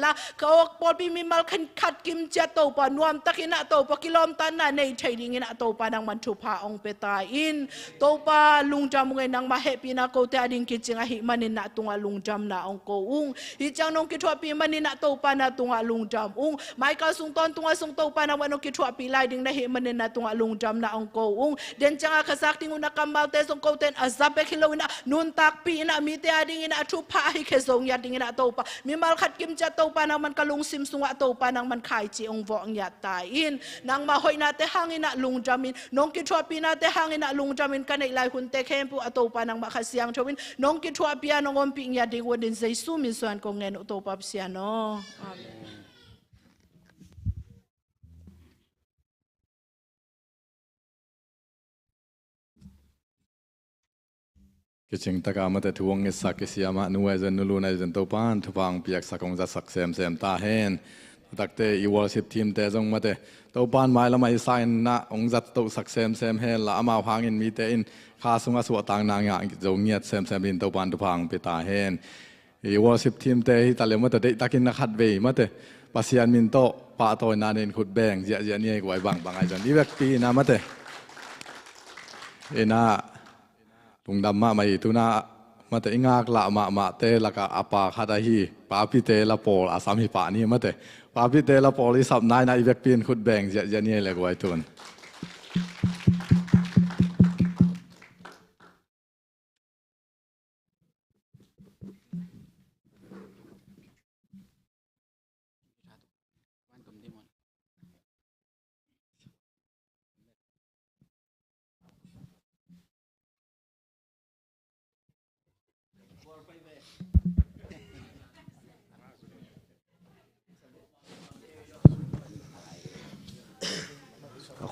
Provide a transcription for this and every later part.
la kawak pol pi mimal khat kim cha to pa nuam takina to pa kilom tan na nei thailing ina to pa nang man thu pha ong pe ta in to pa lungjam ngai nang ma happy na ko te ading ki chinga hi manin na tunga lungjam na ong ko ung hi chang nong ki thwa pi manin na to pa na tunga lungjam ung mai ka sung ton tunga sung to pa na wanong ki thwa pi lai ding na hi manin na tunga lungjam na ong ko ung den changa khasak ting una kamal te song ko ten azabe khilo ina nun tak pi ina mi te ading ina thu pha hi khe song ya ding ina to pa mi mal khat kim cha to pa nang man kalung sim sunga to pa nang man khai chi ong vo nya ta in nang ma hoi na te hang ina lungjamin nong ki thwa pi na te hang ina lungjamin kan nei lai hun te khem pu ato pa nang ma khasiang thowin nong ki thwa pi anong om pi nya ding wodin jesu min suan ko ngen to pa sia no amen cái chuyện ta cả màแต่ทวงเงินสักเสียมาหน่วยจนนู่นในจนตัวป้านทุพังเปียกสักองจะสักเซมตาเห็นตักเตอีวอลสิบทีมแต่จงมาแต่ตัวป้านไม้ละไม่ใส่นะองจัดตัวสักเซมเห็นละอามาพังอินมีแต่อินข้าสงสวดต่างนางอย่างจงเงียดเซมลินตัวป้านทุพังไปตาเห็นอีวอลสิบทีมแต่ที่ตาเลี้ยมาแต่ได้ตักินนักขัดเวมาแต่ปัสยานมินโตป้าตัวนานเองขุดแบงเจียนี่ไว้บางไอ้จนอีเวกปีนะมาแต่เอ็น่าลุงดำมาไม่ตุนามาแต่งากละมาเตละกะอาปาคาดาฮีปาพิเตละปอลอาสามีป่านี่มาแต่ปาพิเตละปอลที่สับนายเวกปีนขุดแบ่งจะนี่เลยกว่าไอ้ตุน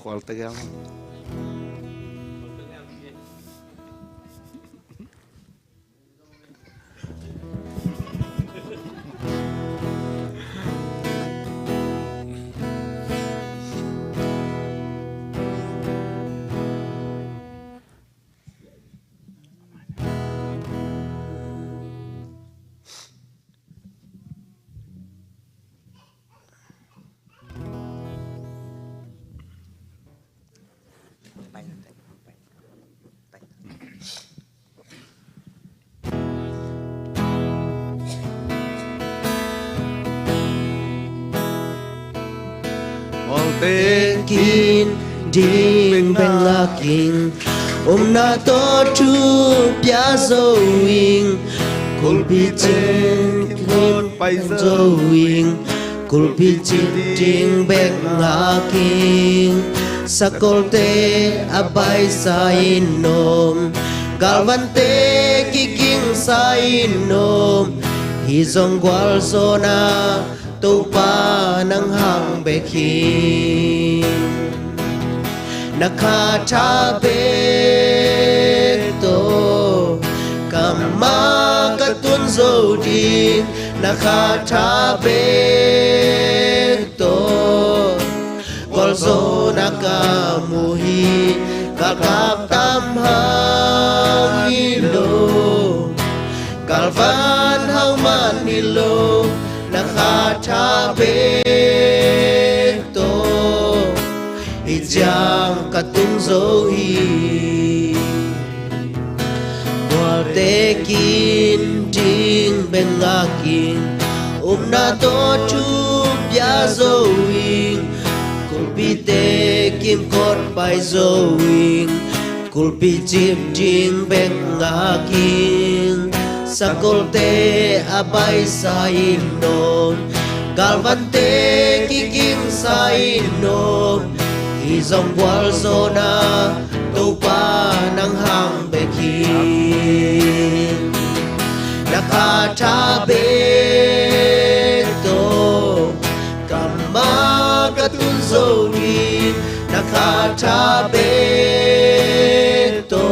Qual tegal? Pekin ding beng laking na to chu pia zoing kulpi chen kun pai zoing kulpi ding beng laking sakolte abai sainom galvante kiking sainom hizong gwal zona tu pa nang hang bekin nakata beto kama katun zodi nakata beto golzo nakamuhi kakap tamhang ilo kalvan hauman ilo nakata beto ijang katung zohi tekin ding bengakin na to chu bia zoing kulpi tekim kot pai zoing kulpi chim ding bengakin sakolte abai sainom galvante kiking sainom izong wal zona tupa nang hang bekin nakata beto kama katun zoni nakata beto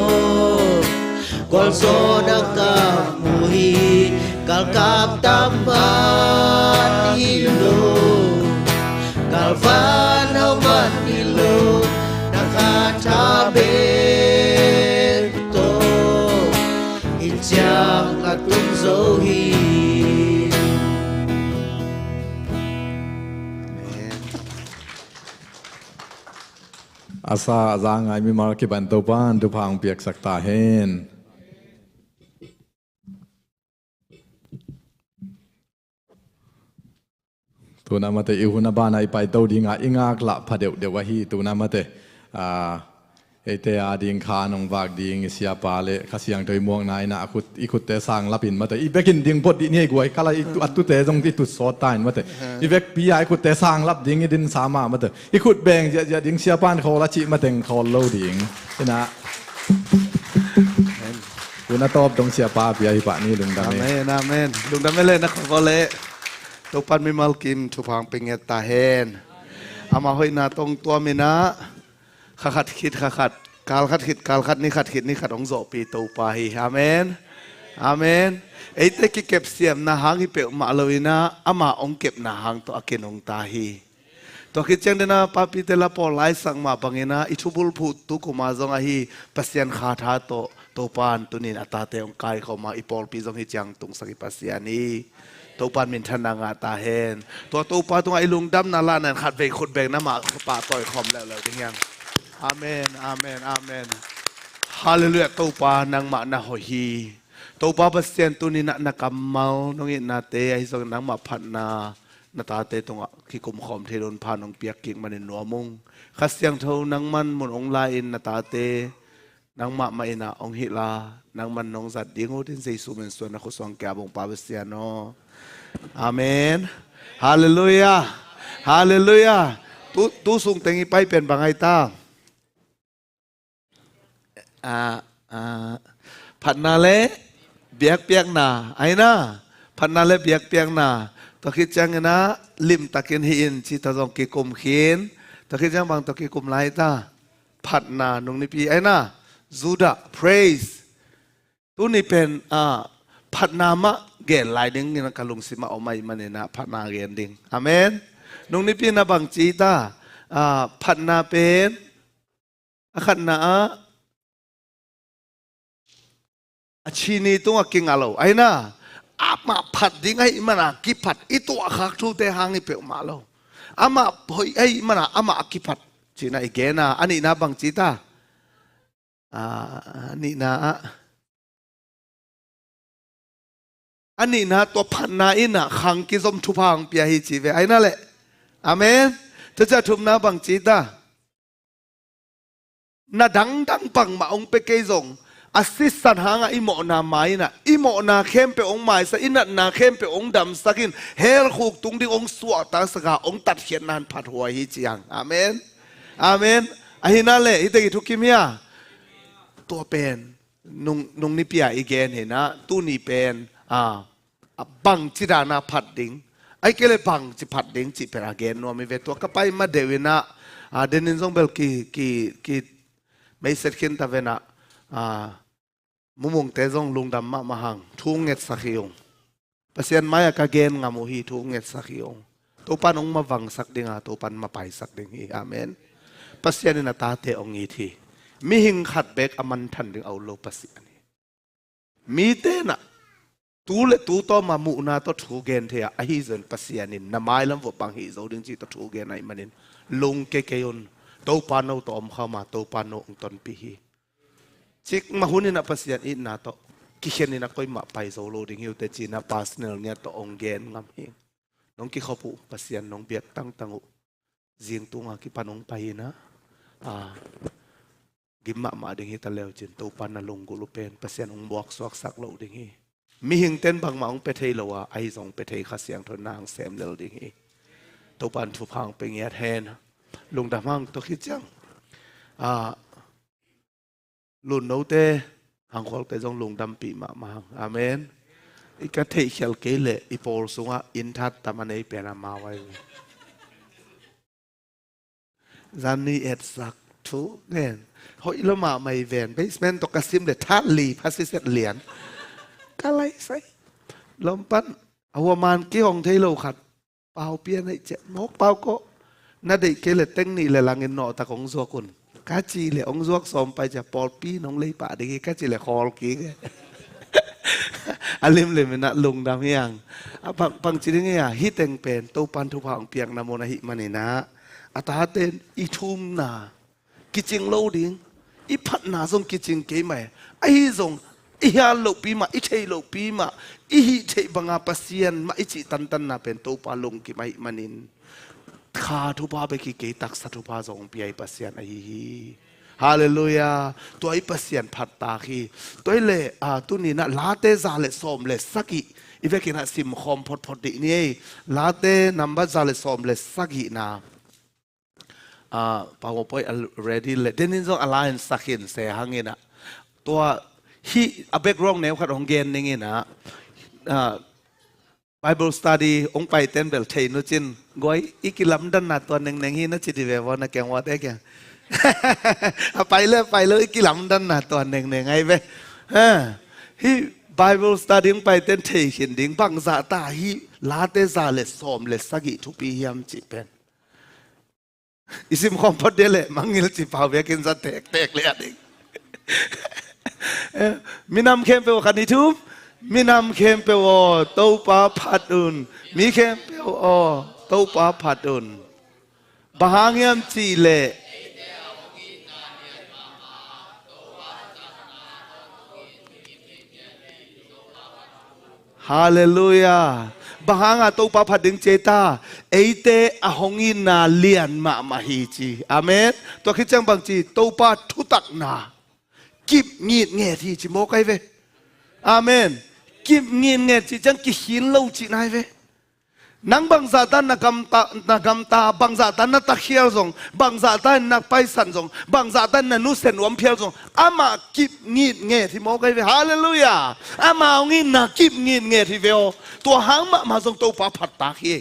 gol zona kamuhi kalkap tamban ilo kalvan hauman ilo nakata beto ijang katun zohi อาซาจางไงมีมาร์กิบันตัวปานทุพังเปียกสักตาเห็นตัวนั้นมาเตอิวนาบานไอไปโตดีงาอิงากละพะเดวเดวะฮีตัวนั้นมาเตเอเตอาดิงคานงวากดิงเสียปาเลขเสียงโดยมวงนายนะคุดอีคุดเตสังลับอินมาเตอีเวกินดิงพอดีนี่กวยกะลาอีอัตุเตจงที่ตุดสอดตายมาเตอีเวกปีไอคุดเตสังลับดิงอีดินสามามาเตอีคุดแบงจะดิงเสียปานเขาละจิมาเต็งเขาโลดิงนะคุณน่าตอบตรงเสียปาปีไอปะนี่ลุงดำ อา เม เมนอาเมนลุงดำไม่เล่นนะขอเละตัวปันไม่มากิมทุพังเป็นเงตาเฮนอามาหอยนาตรงตัวเมนะขัดคิดขัดกาลขัดคิดกาลขัดนี่ขัดคิดนี่ขัดองโซปีตัวไปอาเมนอาเมนไอ้เด็กเก็บเสียมนาหางที่เปลมาเลยนะอามาองเก็บนาหางตัวอาเกนองตาฮีตัวคิดจังเดนะป้าปีเตลาปอไลสังมาบังเงินะอิชุบุลพูดตุกุมาจงอาฮีปัสยันขาดาโตตัวปานตุนินอัตาเตองกายเขามาอีปอลปีจงฮิจังตุงสกิปัสยานีตัวปานมินทันนางาตาเฮนตัวปานตัวไอลุงดำนาลานันขัดเวคนแบงน้ำมาป่าต่อยคอมแล้วจริงยังอาเมนอาเมนอาเมนฮาเลลูยาตัวปานางมานาหฮีตัวปาปัสยันตุนินนักกำเมาน้องอินนาเตไอส่งนางมาพันนานาตาเตตรงขี้กุมขอมเทโดนพานองเปียกกิ่งมันในหนัวมุงขัดเสียงเท่านังมันมุนองลายอินนาตาเตนังมาไม่นาองฮิลานังมันนองสัตดิ้งโอทินเซซูเมนส่วนนักสวงแกบงปาเบเซียโนอาเมนฮาเลลูยาฮาเลลูยาตู้สูงเต็งไปเป็นบางไอตาผัดนาเลเบียกเปียกนาไอนะผัดนาเลเบียกเปียกนาตะคิดจังนะลิมตะกินหินที่ตะจงกิกุมเขียนตะคิดจังบางตะกิกุมไลตาผัดนานุงนิปีไอนะจูดา praise ตัวนี้เป็นผัดนามะเกณฑ์ลายดิ้งนี่นะกะลุงสิมาเอาไม่มาเนี่ยนะผัดนาเกณฑ์ดิ้งอเมนนุงนิปีนะบางจีตาผัดนาเป็นขันนาชีนีตัวกิงอะไรไอนะอามาผัดดิ้งไอ้มันอะกิผัดอีตัวขักทูเตหางนี่เปลมาแล้วอามาพอยไอ้มันอะอามากิผัดจีน่าอีกนะอันนี้นะบางจีตาอันนี้นะอันนี้นะตัวพันนาอินะขังกิสมทุพังเปียฮิจีเวไอ้นั่นแหละอาเมนจะทุบนะบางจีตาน่าดังปังมาองไปเกยจงอาศิสันหางอิโมนาไม้น่ะอิโมนาเข้มไปองไม้สักอินัดนาเข้มไปองดำสักินเฮลขุกตุงที่องสวดตาสกาองตัดเขียนนานผัดหัวฮิจียังอาเมนอาเมนไอ้นั่นแหละอิตากิทุกิมียตัวเป็นนุงนิพยาอีกเกนเห็นนะตู้นี้เป็นบังจิดานาผัดดิ้งไอ้เกลบังจิผัดดิ้งจิเป็นอาเกนนัวมีเวตัวก็ไปมาเดวินะเดนินซงเบลกีไม่เสร็จขึ้นตะเวนะมุมงเตจงลุงดำมาหังทุ่งเง็ดสักยงเปอร์เซ็นต์ไม่กะเกนงามุฮีทุ่งเง็ดสักยงตัวปันองมาวังสักดิ้งตัวปันมาไปสักดิ้งอีอาเมนเปอร์เซ็นต์น่ะตาเตองอีทีมีหิงขัดเบกอมันทันดึงเอาโลปัสยานีมีเตนะตูเลตูโตมามุนาโตถูเกนเทียไอฮิซันปัสยานินน้ำไม้ลำวบังฮิโซดึงจีโตถูเกนไอมันนินลงเกยนโตปานโนโตอมเข้ามาโตปานโนองตนปีฮีจิกมาหุนินะปัสยานอินนาโตกิเชนินะก็มาไปโซโลดึงฮิวเตจีนะปัสเนลเนี่ยโตองเกนงามฮิน้องกิเขาปูปัสยานน้องเบียกตั้งอุจิงตุงอากิปานองไปนะกิมมาดึงฮิตะเลวจินตัวปันนลงกุลุเป็นเปอร์เซ็นต์องบวกสวกสักโลดึงฮิมีหิงเต้นบางมาองไปเทยละวะไอสองไปเทยข้าเสียงทนนางแซมเลวดึงฮิตัวปันทุพังเป็นเงี้ยแทนลุงดำมังตัวคิดจังลุนโนเตหังควอลเตจงลุงดำปีมาหังอาเมนอีกเทยเขลเกลอีโพลสุงะอินทัดตามันเอเป็นอามาไว้จันนี่เอ็ดสักทุเงินหอยละมาไม่เวนเบสเมนตกกระซิมเด็ดท่าลีพัสซิเซตเหรียญก็ไรใส่ลมปั้นเอาวมานกี่ห้องเทโลขัดเป่าเปียในเจ็บมกเป่าก็น่าได้เกล็ดเต็งนี่เลยลังเงินหน่อตะของซัวกุนกาจีเลยองซัวสอมไปจะปอลปีน้องเลยป่าเด็กกาจีเลยคอลกี้อาลิมเลยมันน่ะลงดำยังบางจีนี่ไงฮิตเต็งเป็นตัวปันทุพังเปียกนามนาหิมันนี่นะอัตาเตนอิทุมนา กิจิงโลดิงอีพัดนาทรงกิจิงเกย์ไหมไอ้ทรงอีฮาโลปีมาอีเทโลปีมาอีฮิเทบังอาปัสยันมาอีจิตันตันนาเป็นตัวปาลงกิไม่มันินข้าทุบาเบกิเกตักสัตุบาทรงปีไอปัสยันไอฮีฮาเลลูยาตัวไอปัสยันพัดตาคีตัวเล่ตัวนี้นะลาเตซาเลสอมเลสักิอีเวกินะซิมคอมพอดพอดดีนี่ลาเตนัมบัซาเลสอมเลสักินาPowerPoint already เลยเดี๋ยวนี้ต้อง align สักหินเสียหังเงินนะตัวฮีอับเบกร้องแนวขัดของเกณฑ์นี่นะBible study องไปเต้นเบลเทนุจินก้อยอีกิลัมดันนะตัวหนึ่งฮีนัดจิตวิเววนะแกงวัดเองไปเลยอีกิลัมดันนะตัวหนึ่งไงเว้ฮี Bible study องไปเต้นเทหินดิ้งบังซาตาฮีลาเตซาเลสอมเลสกิทุกปียามจิเป็นอิสิมคอมพอดเดลเลยมังงิลจิพาวเวกินซะแตกเลยอ่ะดิมีนำเข้มเปวคันนี้ทุบมีนำเข้มเปวโตปาพัดอุนมีเข้มเปวโตปาพัดอุนบางเงียมจีเล่ฮาเลลูยาบางอาตัวปาพัดดึงเจตาเอเตอหงอินาเลียนมาฮีจีอาเมนตัวคิดจังบางจีตัวปาทุตักนากิบงีดเงี้ยที่จิโมกไอเวอาเมนกิบงีดเงี้ยที่จังกิหินเล่าจีนไอเวนังบางซาตันนักำตาบางซาตันนักตะเคียวส่งบางซาตันนักไปสันส่งบางซาตันนักนุเซนวมเพียวส่งอามากิบงีดเงี้ยที่โมกไอเวฮาเลลูยาอามาเอางี้นักกิบงีดเงี้ยที่เวอตัวหางมาส่งตัวปาผัดตาขี้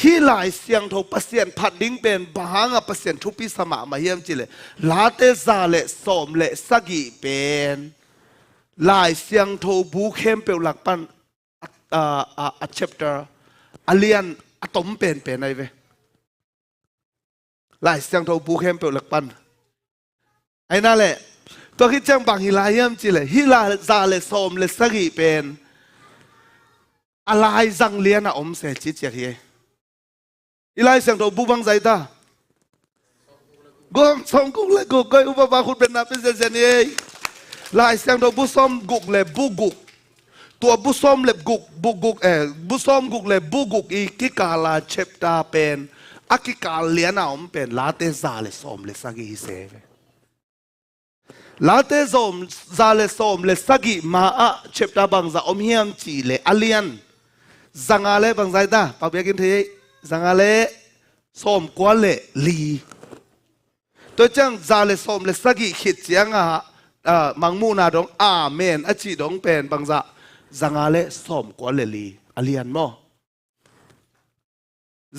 ฮีหลายเสียงทบเสียนผัดดิ้งเป็นบางอ่ะเสียนทุปิสมามาเยี่ยมจิเลยลาเตซาเลสอมเลสกิเป็นหลายเสียงทบูเข้มเปลหลักปันchapter อเลียนอะตอมเป็นไงเว้หลายเสียงทบูเข้มเปลหลักปันไอ้นั่นแหละตัวคิดจังบางฮีลายเยี่ยมจิเลยฮีลาซาเลสอมเลสกิเป็นอะไรจังเลียนอะเสียจิตเจียอีไลเสียงโตบุบังใจตากุมสองกุกเลยกุกก็อุปบาคุณเป็นนับเป็นเซนนี่ไลเสียงโตบุซ้อมกุกเลยบุกุกตัวบุซ้อมเลยกุกบุกุกบุซ้อมกุกเลยบุกุกอีกิกาลาเชปตาเป็นอากิกาเลียนาเป็นลาเตซาเลซ้อมเลยสักกี่เซฟลาเตซ้อมซาเลซ้อมเลยสักกี่มาเชปตาบังซาเฮียมจีเลยอเลียนสังอะไรบังใจตาปะเบียกินทีสังอะไรส้มกว่าเล่ลีตัวจังซาเลส้มเลสักกี่ขิดเสียงมังมูนาดงอาเมนอจิดงเป็นบางจะสังอะไรส้มกว่าเล่ลีอเลียนมั้ง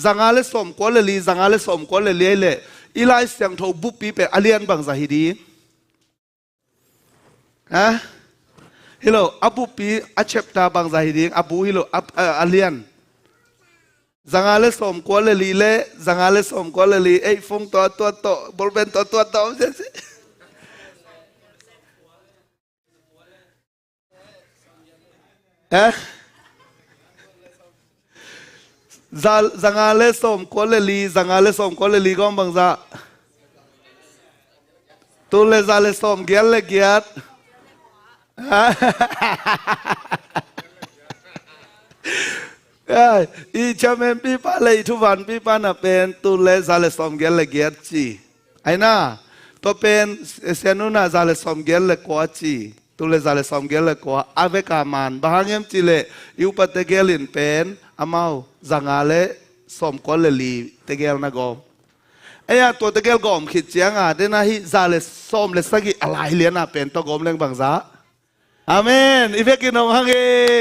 สังอะไรส้มกว่าเล่ลีสังอะไรส้มกว่าเล่ลีเล่อีไลเสียงทบุปปีเป็นอเลียนบางจะฮิดีฮิโลอับุปีอัจฉริยะบางใจดีอับุฮิโลอเลียนสังอาเลสมกวลลีเล่สังอาเลสมกวลลีไอ้ฟงตัวบอลเป็นตัวเสียสิสังอาเลสมกวลลีสังอาเลสมกวลลีก็บางจะตัวเลซาเลสมเกียร์เลเกียร์อีชาเมนปีป้าเลยทุกวันปีป้าน่ะเป็นตุเลซาเลสอมเกลเลเกียร์จีไอ้น่ะตัวเป็นเซนุน่าซาเลสอมเกลเลกว่าจีตุเลซาเลสอมเกลเลกว่าอาเวกามันบางอย่างจีเลยูปัตเตเกลินเป็นอามาจังอาเลสอมกอลลีเตเกลนะกอมไอ้ตัวเตเกลกอมขิดเจียงเดน่าฮิซาเลสอมเลสกิอะไรเลียน่ะเป็นตัวกอมเรื่องบางซาอาเมนอีเฟกินองฮังเอ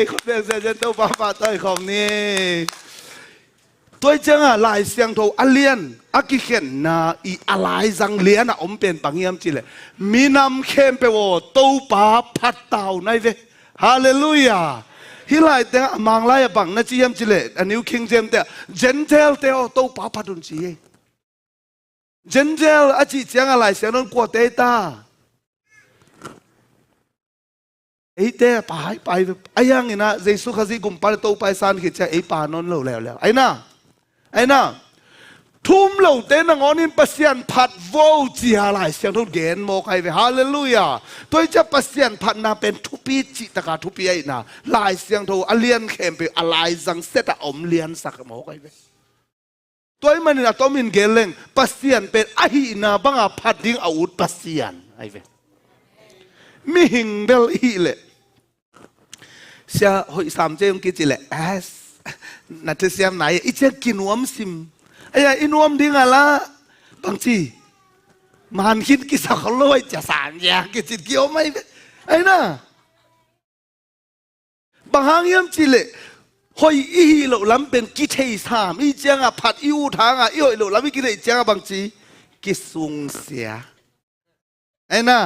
คุณเป็นเซนต์ตัวป้าต้อยของนี่ตัวจังหลายเสียงโทอเลียนอากิเข็นนาอีอะไรจังเลียนเป็นปังยามจิเลมีนำเข้มไปว่าตัวป้าพัดเต่าในเวฮาเลลูยาฮิไลแต่มังไล่บังนั่นจียามจิเลอันนิวคิงเจมแต่เจนเทลแต่ตัวป้าพัดุนจีเจนเทลอาจิจังอะไรเสียงนั้นกว่าเตต้าไอ้เต้ป่าไปไอ้ยังไงนะเยซูคริสต์กุมปาร์ตโตไปซานขิดจะไอ้ป่านนท์แล้วไอ้น่ะ ทุ่มเหล่าเต้นงอนินปัสยันผัดโวจีฮาลายเสียงทุกเกณฑ์โมกไอเวฮาเลลูยาตัวจะปัสยันผัดนาเป็นทุปีจิตกาทุปีไอนาลายเสียงทูอเลียนเข้มไปอะไรสังเสตอมเลียนสักโมกไอเวตัวมันนี่นะตัวมินเกลเลงปัสยันเป็นอหินาบังอาผัดดิ้งอาวุธปัสยันไอเวมีหิงเบลฮีเลเสียหอยสามเจ้ากิจิเลเอสนัทเสียมไหนอีเจ้ากินวมซิมไอ้อินวมดิ้งอะไรบางทีมันคิดกิสักเขาลอยจะสารยากิจิตเกี่ยวไหมไอ้น่ะบางครั้งยังจิเลหอยอีหลุล้ำเป็นกิเทสามอีเจ้าผัดอิวทางอีหอยหลุล้ำอีกิเลเจ้าบางทีกิสุงเสียไอ้น่ะ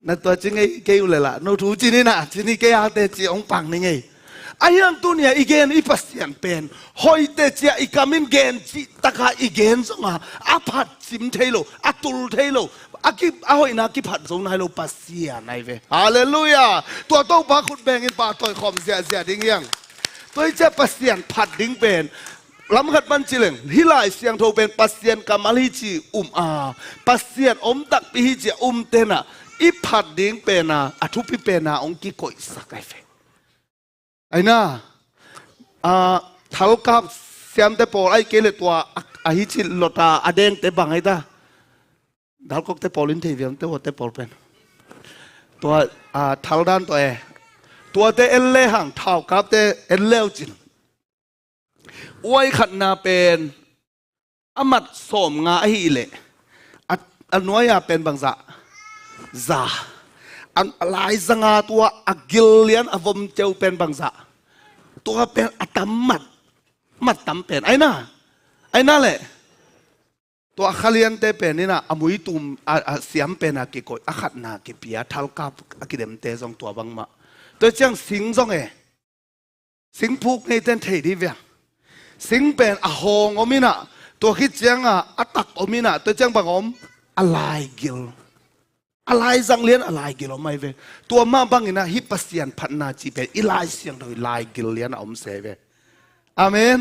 นั่นตัวจริงไอ้เกี่ยวเลยล่ะโน้ตหูจีนี่นะจีนี่เกี่ยวแต่จีองปังนี่ไงไอ้ยังตัวเนี่ยอีเกนอีปัสยันเป็นหอยแต่จีอีกามินเกนจีตะกาอีเกนส่งมาอาผัดซิมเทโลอาตุลเทโลอากิอาหอยนักกิผัดส่งให้เราปัสยันไอ้เว้ฮาเลลูยาตัวโตปาคุณแบ่งอินปาตัวคอมเสียดิ้งยังตัวจะปัสยันผัดดิ้งเป็นลำขัดมันจิเลงฮิลายเสียงโทเป็นปัสยันกามาลิจีปัสยันอมตักปีฮิจีเตนะอีผัดดิ้งเป็นอาทุพิเป็นองกิโกอิสักไอเฟไอ้น่าทัลกับเสียมเตปอลไอเกลตัวอาฮิจิลตาอเดงเตบังไอ้ตาทัลก็เตปอลินเทียมเตวเตปอลเป็นตัวทัลดันตัวเตเอลเลหังเท่ากับเตเอลเลวจินอวยขัดนาเป็นอามัดสมงาฮิเลอันน้อยเป็นบางซาอันลายสังาตัวอักิลเลียนอวมเจ้าเป็นบางซาตัวเป็นอัตมัดตำเป็นไอ้น่าแหละตัวขลียนเตเป็นนี่นะอมุยตุมเสียมเป็นอากิโกยอาขัดนากิปียทัลกับอากิเดมเตจงตัวบางมาตัวเจ้าสิงจงสิงพูกในเต้นเทดีเวียสิงเป็นอาหงอมินะตัวคิดเจ้าอัตักอมินะตัวเจ้าบางอมอะไรกิลอะไรสังเลียนอะไรกิโลไม่เวตัวมาบังอินะฮิปัสยันพันนาจีเป็นอิลายเสียงโดยลายกิลเลียนอมเสเวอาเมน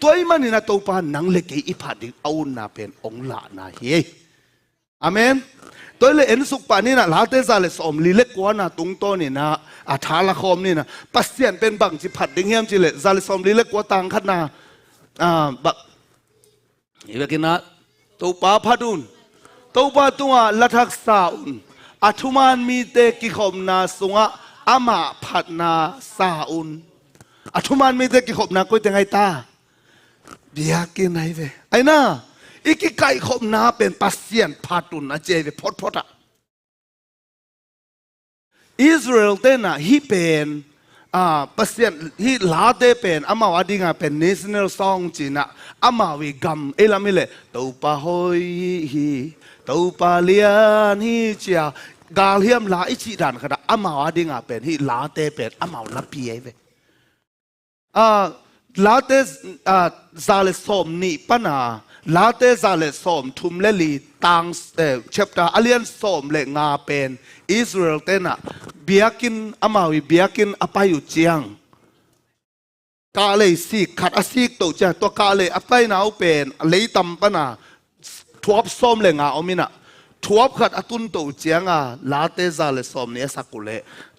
ตัวอีมันนี่นะตัวปานนังเล็กอีพัดดิเอาหน้าเป็นองค์ละนาเฮอาเมนตัวเลยเอ็นสุกปานี่นะลาเตซาเลสอมลีเล็กกว่านะตุงโตนี่นะอาทาละคอมนี่นะปัสยันเป็นบังจิพัดดิ้งเฮียมจิเลซาเลสอมลีเล็กกว่าต่างขัดนาบักอีเวกินะตัวปาพัดุนตัวปาตัวลัทักษาอุนอัทุมานมีเตกิขมนาสุงะอามาผัดนาซาอุนอัทุมานมีเตกิขมนากุยเตงไอตาเบียกินไอเวไอน่าอีกิไก่ขมนาเป็นปัสเซียนผัดุนอาเจเวพอดอะอิสราเอลเตน่ะฮีเป็นปัสเซียนฮีลาเตเป็นอามาวาดิงาเป็น national song จีน่ะอามาวิกัมเอลามิเลตัวปะฮอยฮีตัวปาเลียนฮีเจียกาเลียมลาอิจิดันขณะอามาวาดิงาเป็นฮีลาเตเป็นอามาวลาปีเอเวลาเตซาเลสอมนี่ปนาลาเตซาเลสอมทุมเลลีตังเชปตาอเลียนสอมเลงาเป็นอิสราเอลเตนะเบียกินอามาวิเบียกินอภัยอยู่เจียงกาเลยสิขัดอาศิกตัวเจ้าตัวกาเลยอภัยน่าเป็นเลยตัมปนาทวบสอมเลงาอมินะทวบขัดอตุนตัวเจียงลาเตซาเลสอมนี่สักกุเล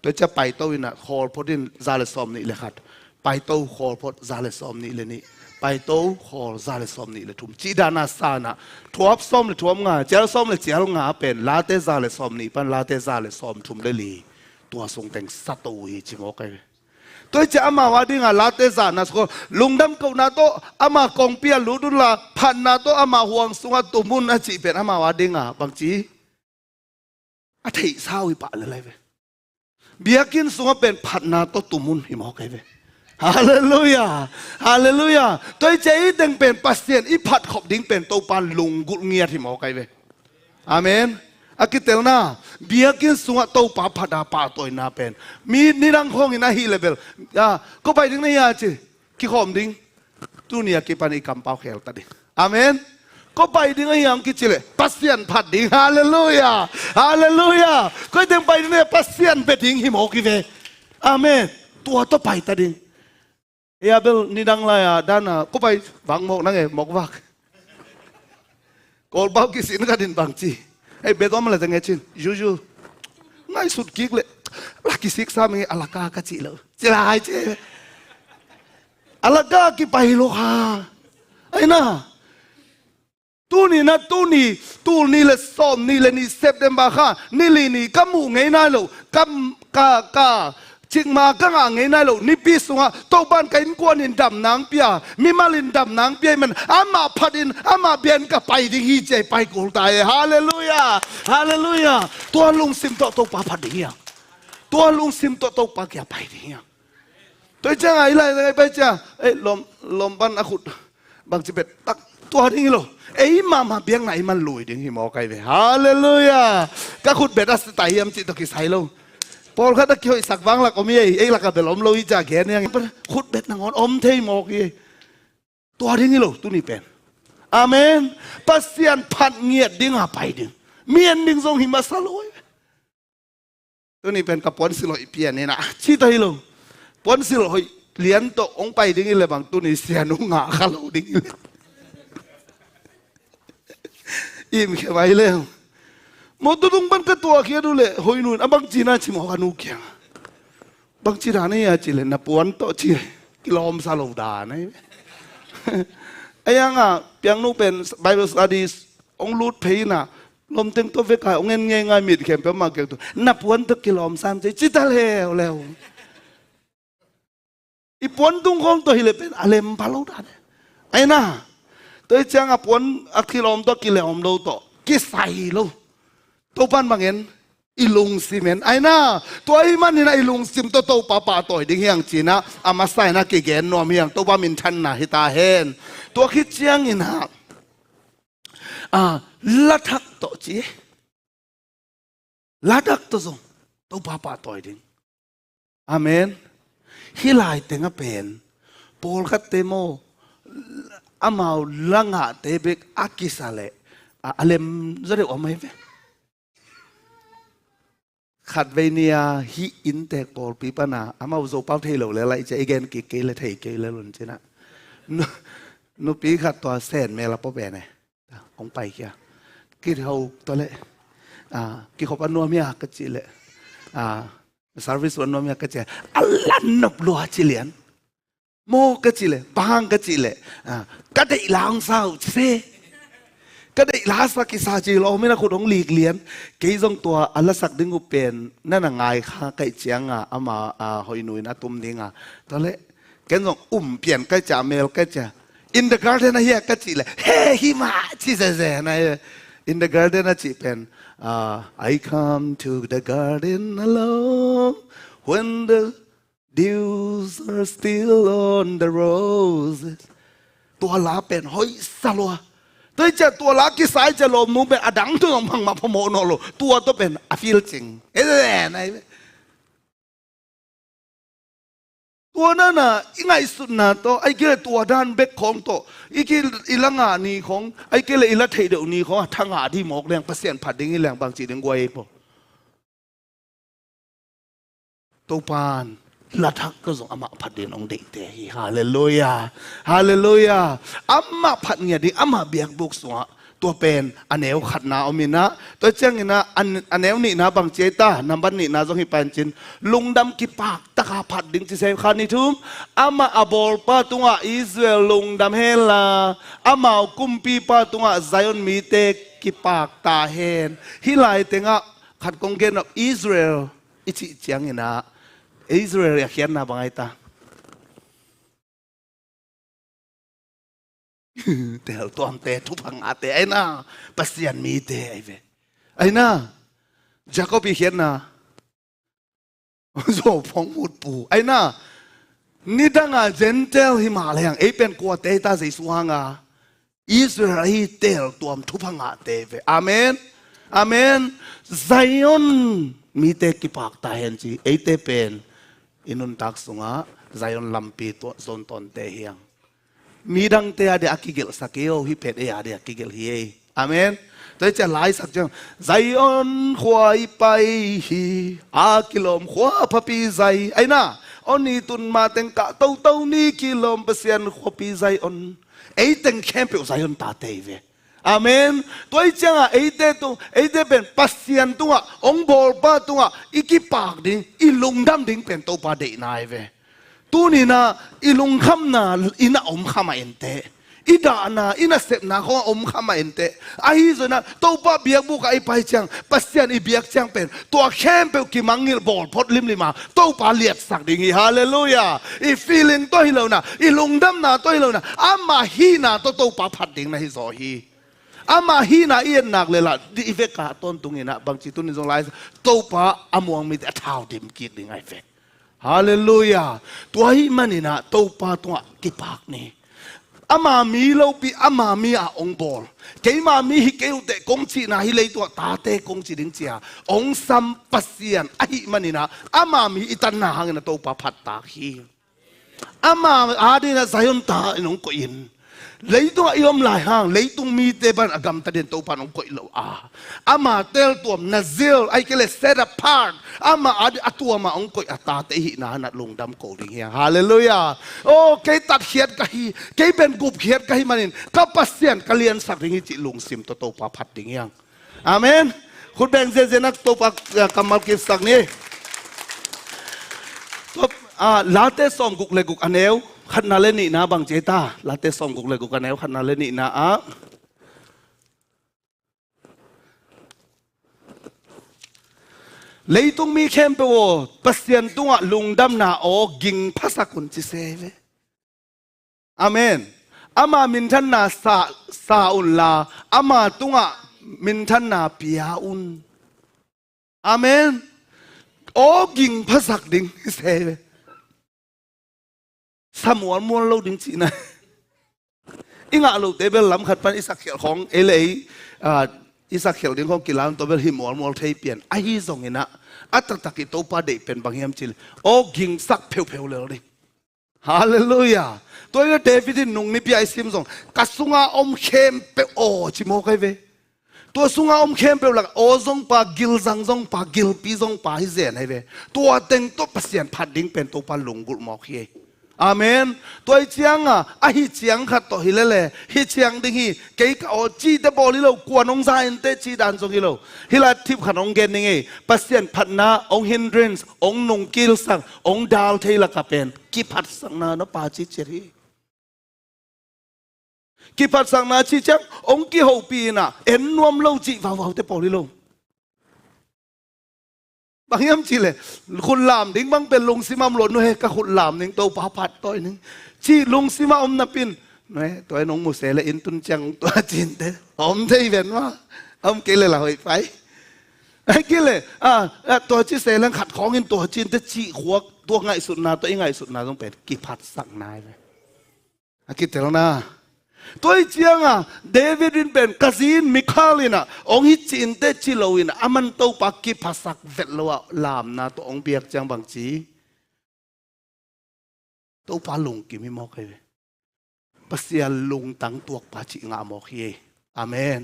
ตัวจะไปตัววินะคอร์พอดินซาเลสอมนี่เลยขัดไปโต้ขอพดซาเลสอมนี่เลยนี่ไปโต้ขอซาเลสอมนี่เลยทุ่มจีดานาซานะทวบส้มเลยทวบงาเจ้าส้มเลยเจ้างาเป็นลาเตซาเลสอมนี่เป็นลาเตซาเลสอมทุ่มเลยลีตัวทรงแต่งสัตว์จริงโอเคตัวจะอามาวาดิงาลาเตซานะสก็ลุงดำกูนาโตอามากองเปียลุดุลาพันนาโตอามาห่วงสุงตุมุนอาจีเป็นอามาวาดิงาบางจีอาทิสาวิปะเลยเว้เบียกินสุงเป็นพันนาโตตุมุนหิมโอเคเว้ฮาเลลูยาฮาเลลูยาตัวเจ้าดึงเป็นปัสเซียนอีผัดขบดิ้งเป็นตัวปันลุงกุเงียที่หมอไกเวอาเมนอากิเตลนาเบียกินสุงตัวปาผัดาปาตัวน่าเป็นมีนิรังคงอินาฮีเลเวลก็ไปถึงนี่อาจีกี่ขมดิ้งตัวนี้กี่ปันอีกำเป้าเขลตัดดิอาเมนก็ไปถึงนี่ยังกี่จิเลปัสเซียนผัดดิ้งฮาเลลูยาฮาเลลูยาก็ถึงไปถึงนี่ปัสเซียนเป็นดิ้งหิมโอกิเวอาเมนตัวต่อไปตัดดิ้ง เฮียเบลนี่ดังเลยด้านก็ไปบังหมกนั่งไงหมกวักกอลบ้ากิสินกันดินบังจีไอ้เบต้อมอะไรจะไงชินยูง่ายสุดกิ๊กเลยลักกิสิกซ้ำไงอลากากะจีเลยจะลายเจ้อลากากิไปโลฮาไอ้น่ะตู้นี่เลยซ้อมนี่เลยนี่เซปเดมบาค่ะนี่ลีนี่กัมมูไงน่าโลกัมกาจิงมากังไงน่าโลนี่ปีสุงะตัวบ้านกันกวนอินดำนางเปียมีมาลินดำนางเปียมันอามาพัดินอามาเบียนกับไปดิฮีเจไปกูตายฮาเลลูยาตัวลุงซิมตัวปาพัดดิฮะตัวลุงซิมตัวปาแกไปดิฮะตัวจ้าไอ้ไรไปจ้าไอ้ลมบันอาขุดบางจิเบ็ดตักตัวนี้โลไอ้มาเบียงไหนมันลุยดิหิมอไกไปฮาเลลูยาก็ขุดเบ็ดอัสไตยมจิตตะกิไซโลพอเขาตะเกียบสักวังละก็มีไอ้ละก็เบลอมลุยจากแกเนี่ยขุดเบ็ดนางอนอมเทยมอกยี่ตัวนี้โลตัวนี้เป็นอาเมนปัสยานพัดเงียดดิ้งหาไปดิ้งเมียนดิ้งทรงหิมะสลอยตัวนี้เป็นกระป๋องสิโลอีเปียนี่นะชีตายโลปนสิโลเหรียญตกองไปดิ้งเลยบางตัวนี้เสียนุ่งหาขลุ่ดิ้งเลยอิ่มแค่ไหวแล้วมดตุงบันก็ตัวเขียดูเลยหอยนุ่นบางจีน่าชิมหัวนูเกียงบางจีน่านี่อาจิเลยนับวันโตจีกิโลมซาโลดานะไอ้ยังเปียงนูเป็น Bible Studies องรูดเพย์น่ะลมเต็งตัวเวกายองเงินง่ายมิดเข็มเปียมาเกี่ยวตัวนับวันตัวกิโลมสามใจจิตาแล้วอีปวนตุงของตัวฮิเลเป็นอาเลมพาโลดาไอ้น่ะตัวจังปวนกิโลมตัวกิโลมโลตัวกิไซโลตัวปันบางเงินอีลุงซิเมนไอ้น่ะตัวไอ้มันนี่นะอีลุงซิมตัวป่าตัวดิ้งเฮียงจีนะอามาใส่นะกิเกนนัวเมียงตัวว่ามินทันนะฮิตาเฮนตัวคิดเจียงอินะลัทักตัวจีลัทักตัวส่งตัวป่าตัวดิ้งอาเมนฮิลายเต็งเป็นโพลคัตเตโมอามาลังหาเตเบกอากิสาเลอาเลมจะเรียกว่าไหมเว้ขัดเวเนียฮิอินเตกโพลปีปนาอามาอุโซเป้าเทโลเลยอะไรจะอีเกนกิเกลเทเกลลุนใช่นะนุปีขัดตัวเส้นเมลาปแบเนี่ยองไปเกี่ยกิดเขาตัวเละกิเขาปนัวเมียก็จีเละสารวิสวนนมีก็จะอัลลันนบลัวจิเลียนโมก็จิเลบางก็จิเลก็ได้ลางสาวเซก็ได้ลาสักกิสาจิเราไม่น่าคุณต้องหลีกเลียนกี่จงตัวอัลลัสักดึงอุเป็นนั่นง่ายค่ะไก่เจียงอามาหอยหนุ่ยนะตุ้มดิ้งตอนเละแกจงเปลี่ยนก็จะเมลก็จะ in the garden นะเฮียก็จิเลเฮ้หิมะจิเซ่ๆนะ in the garden นะจิเป็นI come to the garden alone when the dews are still on the roses ตัวลาเป็นหอยสลัวตัวจะตัวลากิสายจะลมนู้เป็นอดังตัวของพังมาพโมโนโลตัวตัวเป็นอฟิลจริงเอ๊ะไหนตัวนั้นน่ะยังไงสุดนะตัวไอ้เกลตัวด้านเบกของตัวไอ้เกลอีลังานี่ของไอ้เกลอีละเทเดนี่ของทางหาที่หมอกแรงเปอร์เซ็นต์ผัดดิ้งแรงบางจีดึงไว้พอตัวปานละทักก็ส่งอามาผัดเดินองเด็กเตะฮาเลลูยาอามาผัดเงียดิอามาเบียงบุกสวะตัวเป็นอันเอวขัดนาอมินะตัวเจ้านี่นะอันเอวนี่นะบางเจตานับบันนี่นะจงให้เป็นจินลุงดำกิปากตะขาผัดดิ้งจิเซฟขานิทุมอามาอบอลปาตุงะอิสราเอลลุงดำเฮลาอามากุมปีปาตุงะไซออนมีเตกิปากตาเฮนฮิไลเตงะขัดกงเกนof Israel อิจิเจียงนี่นะอิสราเอลอยากเขียนนะบางไอ้ตาเตลตัวมเตทุพังอาเตไอ้น่าปัสยันมีเตไอ้น่าจาคอบเขียนนะโซฟงมุดปูไอ้น่านี่ดังอาเจนเทลหิมาลายังไอ้เป็นกัวเตตาสิสุฮังอาอิสราเอลเตลตัวมทุพังอาเตอาเมนไซออนมีเตกิปากตาเห็นจีไอ้เตเป็นอินุนตักสุงะไซออนลัมปีตัวโซนตนเตเฮียงมีดังเตะเดียกิเกลสักเอวฮิเพดเดียกิเกลเฮียอาเมนแต่จะไล่สักจังไซออนควายไปฮีอากิลมขวาพปีไซไอ้น่ะ อันนี้ตุนมาเต็งกะเต้านี่กิโลเปอร์เซ็นต์ขวปีใจอันไอ้เต็งเข้มเปรี้ยวใจอันตาเตยเวอาเมนตัวไอ้จังอ่ะไอ้เด็เป็นปัสเซียนตัวองบอลป้าตัวอีกปากดิ้งอีลุงดำดิ้งเป็นตัวปาเดนายเวตัวนี้นะอีลุงคำนะอีน่าอมคำมาเอ็นเตอีด่านะอีน่าเสพนะเขาอมคำมาเอ็นเตไอ้ส่วนนะตัวป้าเบียกบุกไอ้ไปจังปัสเซียนอีเบียกจังเป็นตัวเข้มเปรี้ยวกิมังงิลบอลพดลิมลิมาตัวป้าเลียดสักดิ้งฮาเลลูยาอีฟีลิ่งตัวฮิโลนะอีลุงดำนะตัวฮิโลนะอามาฮีนะตัวป้าพัดดิ้งนะฮิโซฮีอามาฮีน่าเอียนนักเลยล่ะดีเวกาต้นตรงนี้นะบางทีตุนจงไลส์ตัวป้าอามวงมีแต่เท้าดิมกิดยังไงเฟกฮาเลลูยาตัวฮีมันนี่นะตัวป้าตัวกิปากนี่อามามีเราปีอามามีอาองบอลเกี่ยมามีฮิเกี่ยวแต่กงจีน่ะฮิเลยตัวตาเตกงจีดิงเจียองซัมปัสเซียนไอ้มันนี่นะอามามีอิตันนาหังนะตัวป้าพัดตาฮีอามาอาดีนะสายนตาอินงก็อินเลยตัวอีอมลายห่างเลยตัวมีเตบันอากำตะเด่นตัวปานองก็อิโลอามาเตลตัวนาเซลไอ้เกลเซตพาร์อามาอาตัวมาองก็อัตาเตหินานัดลงดำโกดิเฮียฮาเลลูยาโอ้เกยตัดเขียดกะฮีเกยเป็นกุบเขียดกะฮีมันนินกับปัสเซียนกะเลียนสักดิงิจิลุงซิมตัวปาพัดดิเฮียอาเมนคุณแบงเซนักตัวปากำมัลกิสักนี้ตัวลาเตสอมกุกเลกุกอันเอวขันนาเลนี่นะบางเจตาลาเตส่งกุกเลยกุกันแนวขันนาเลนี่นะเลยต้องมีเข้มไปว่าปัสเซียนตัวลุงดำนาโอกิงภาษาคนจิเซเวอาเมนอามามินทันนาซาอุลลาอามาตัวมินทันนาปิยาอุนอาเมนโอกิงภาษาดิ่งเซเวสมวนมวลเราดึงจีนะอิงาลูเตเบลล้ำขัดปันอิสักเขียวของเอเลอิสักเขียวดึงของกิลานตัวเบลหิมวลมวลเทียเปลี่ยนไอ้ยี่ส่งเงินะอัตตะกิโตปาเดเป็นบางยามจิลโอ้กิงสักเพลวเพลวเลยฮาเลลูยาตัวนี้เดวิดนุ่งนี่พี่ไอซิมส่งกัสุงาอมเข้มเปโอจิโมกไอเวตัวสุงาอมเข้มเปหลักโอซงปากิลซังซงปากิลปีซงปาฮิเซนไอเวตัวเต็งตัวเปเสียนพัดดิ้งเป็นตัวปาหลงกุลมอกเฮอาเมนตัวเจียงอ่ะไอ้เจียงขัดต่อฮิเลเล่ฮิเจียงดิ้งฮิเกี่ยกับจีเตบอลิโลกวนองซาอินเตจีดันซงฮิโลฮิลาทิพขันองเกนนี่ไงปัสเซียนพัดนาองฮินเดรนส์องนงกิลสังองดาวเทลกับเป็นกิพัดสังนาโนปาจิเจรีกิพัดสังนาจิจังองกิโฮปีน่ะเอ็นนวมโลจิว้าวเตบอลิโลบางยามจีเลยคุณลามดิ้งบางเป็นลุงซิมามหล่นด้วยกับคุณลามดิ้งตัวปาพัดตัวนึงจีลุงซิมาอมนับปินน้อยตัวน้องมุเสเลอินตุนจังตัวจีนเด้อมเทยเวนว่าอมเกลเลยละหอยไปไอ้เกลเลยตัวจีเสลังขัดของอินตัวจีนแต่จีหัวตัวไงสุดนาตัวไงสุดนาต้องเป็นกิพัดสั่งนายเลยคิดแต่แล้วนะตัวเจียงอ่ะเดวิดินเป็นกาซินมิคาลินะองค์ฮิจินเตจิโลวินะอามันตัวปักกิภาษาเวลว่าลามนะตัวองค์เบียกจังบางจีตัวปาลุงกิมิมอกเลยปัสยาลุงตั้งตัวปาจิงามอกเยอาเมน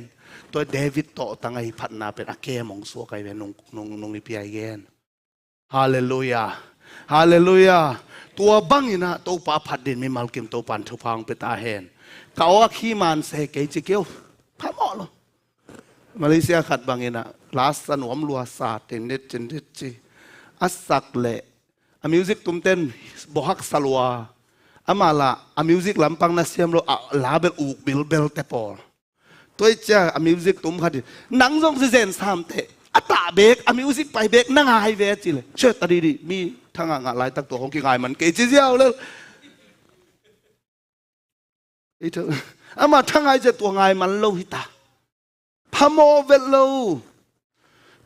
ตัวเดวิดโตตั้งไอพัดนาเป็นอาเกมองสัวไกเวนนงนิพิไอเกนฮาเลลูยาฮาเลลูยาตัวบังอินะตัวปาพัดดินมีมัลกิมตัวปันทุพังเปตาเฮนเขาว่าขี้มันเสกจิเกียวพระหมอหรอมาเลเซียขัดบางเงินะลาสนวมลัวศาสตร์เน็ตจีอัสสักเละอะมิวสิกตุ้มเต้นบฮักสลัวอามาละอะมิวสิกลำปังนัสเซียมโลลาเบลอูกบิลเบลเตปอลตัวเจ้าอะมิวสิกตุ้มขัดนังซงเซนสามเตะอัตตาเบกอะมิวสิกไปเบกนั่งไฮเวจิเลยเชิดตาดีมีทั้งงานหลายตั้งตัวของกี่ไงมันเกจิเจียวเลยไอ้เธออามาทั้งไงจะตัวไงมันโลหิตาพโมเวลโล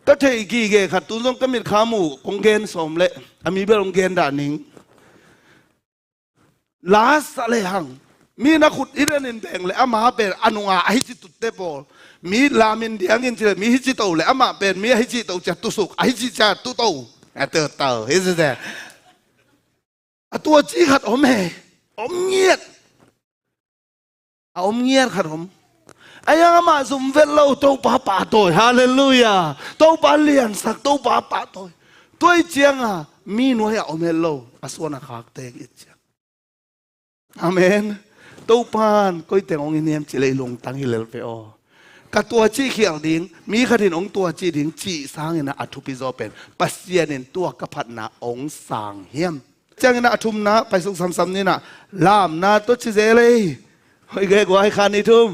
ก็เทกีเกขัดตุนซงก็มีขามูกงเกนสมเละอามีเบลงเกนด่านิงลาสอะไรหังมีนักขุดอิเรนินแดงเลยอามาเป็นอนุงาไอจิตุเตปอลมีลามินเดียงินเจมีฮิจิโตเลยอามาเป็นมีฮิจิโตจัตุสุกไอจิจัตุโตเตอเตอเฮ้ยเจ้าตัวจีขัดอมเฮอมเงียดอมเงียดครับผมไอ้ยังมาสุมเวลเราตัวป้าป่าตัวฮาเลลูยาตัวป้าเลียนสักตัวป้าป่าตัว ตัวเจียงมีหน่วยเอาเมลโลอสวนาขากเตกอีเจียงอาเมนตู้ปานก็แต่องค์เนียมจิเลยลงตั้งฮิเลลเปโอกับตัวจีเขียวดิ่งมีขดินองตัวจีดิ่งจีสร้างนะอัตุปิโซเป็นปัสเซียนินตัวกพัดนาองสางเฮียมจังนะอัตุมนะไปสุกซ้ำๆนี่นะลามนะตัวชิเจเลยเฮ้ยเกว่าให้ขานิทุม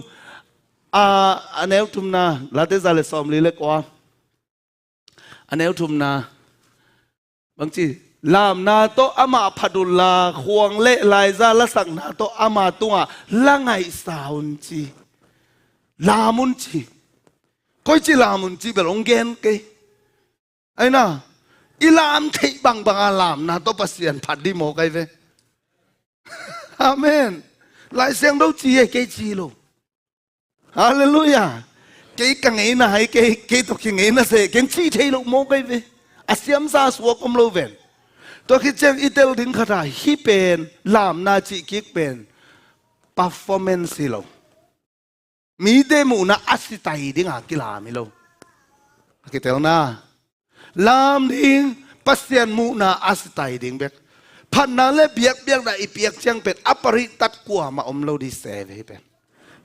อันเอวทุมนะลาเตซาเลสอมลีเล็กว่าอันเอวทุมนะบางทีลามนาโตอามาพัดุลลาควงเละลายซาละสักนาโตอามาตัวละไงสาวจีลามุนจีก็จีลามุนจีเบลงเกนเกไอ้น่ะอีลามเทบังบังอาลามนาโตปัสเซียนผัดดิโมไกเวอาเมนลายเสียงเราจีเกจีโลฮาเลลูยาเกกังเงินให้เกตกเงินนะเสกเกนจีเทโลโมไกเวอาเซียมซาสวกมโลเวนตัวคิดเจงอิเตลถึงขนาดฮิเป็นลามนาจิกิกเป็น performance โลมีเดมูนะอัศตัยดิ้งอากิลามิโลคิดเตลนะลามดิ้งปัสเซียนมูนะอัศตัยดิ้งเบกพันนาเลเบียกได้อีเบียกเชียงเป็นอปริตัดกว่ามาอมโลดิเซเวเป็น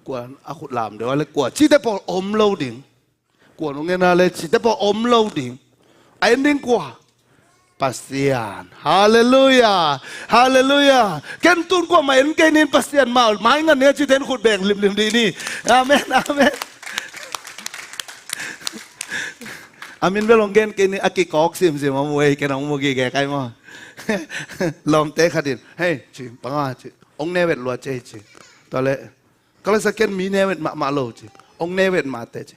กว่าอาคุลามเดี๋ยวอะไรกว่าชิดแต่พออมโลดิ้งกว่าตรงนี้นะเลยชิดแต่พออมโลดิ้งไอ้ดิ้งกว่าpasien haleluya haleluya ken tun ko main kenin pasien maul mai ngan ne chi ten khut beng lim di ni amen amen amin belong gen kenin akikok sim sim amoi kenong mo gi ge kai mo lom te khadin hey chi panga chi ong nevet lo che chi tole kala sa ken mi nevet ma lo chi ong nevet ma te chi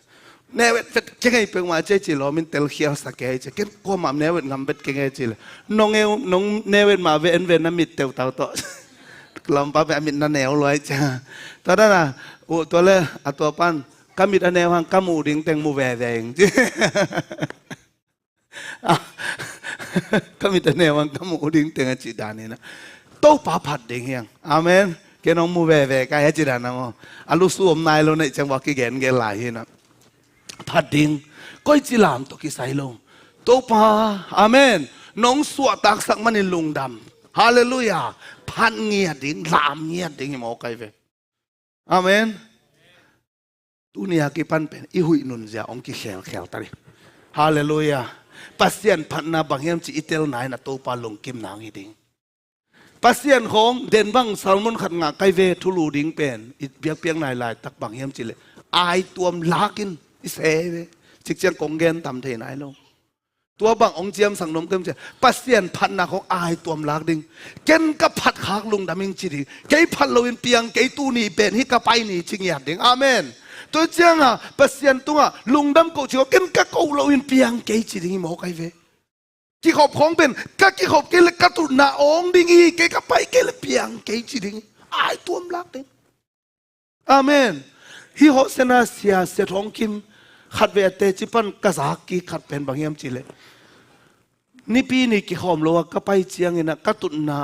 nevet fet kengai peng ma che chi lo min tel khial sa ke che ken ko mam nevet ngam bet kengai chi le nong nevet ma ve en ve na mit tel tau to lom pa ve mit na neo loi cha ta da na o to le a to pan kamit a neo hang kamu ding teng mu ve ve eng kamit a neo hang kamu ding teng a chi da ni na to pa phat ding hiang amen ke nong mu ve ve ka he chi da na mo alu su om nai lo nei chang wa ki gen ge lai hi naพัดดิ้งก็จิลามตกิไซลงโตปาอาเมนน้องสวดตักสักมันในลุงดำฮาเลลูยาพันเงียดิ้งลามเงียดิ้งหมอไกเวอาเมนตุนียากิปันเป็นอีหุยนุนเสียองกิเขลตาริฮาเลลูยาปัสเซียนพันนาบางเฮียมจีอิเตลไนนะโตปาลงกิมนางอีดิ้งปัสเซียนของเด่นบังซาลมอนขัดงาไกเวทุลูดิ้งเป็นอีเบียกเปียงนายลายตักบางเฮียมจีเลยอายตัวมลากินอิเสเวจิกเจียงกงเกนทำเทนายลงตัวบางองเจียมสังนมเกิมเจปัสเซียนพันนาของอายตัวมลากดิ่งเกนกับผัดขากลุงดามิงจีดิเกยพันโลวินเปียงเกยตูนี่เป็นฮิกะไปนี่จิงหยาดดิ่งอาเมนตัวเจียงปัสเซียนตัวลุงดำกูจิโอเกนกะกูโลวินเปียงเกยจีดิ่งหมอไกเวกี่ขอบของเป็นกะกี่ขอบเกลกะตุนาองดิ่งอีเกยกะไปเกลเปียงเกยจีดิ่งอายตัวมลากดิ่งอาเมนฮิโฮเซนาเซียเซทองคิมขัดเวทเตจิปันกะสากีขัดเป็นบางอย่างจิเลนี่ปีนี่กี่ขอมโลก็ไปเชียงเงินะกะตุนนา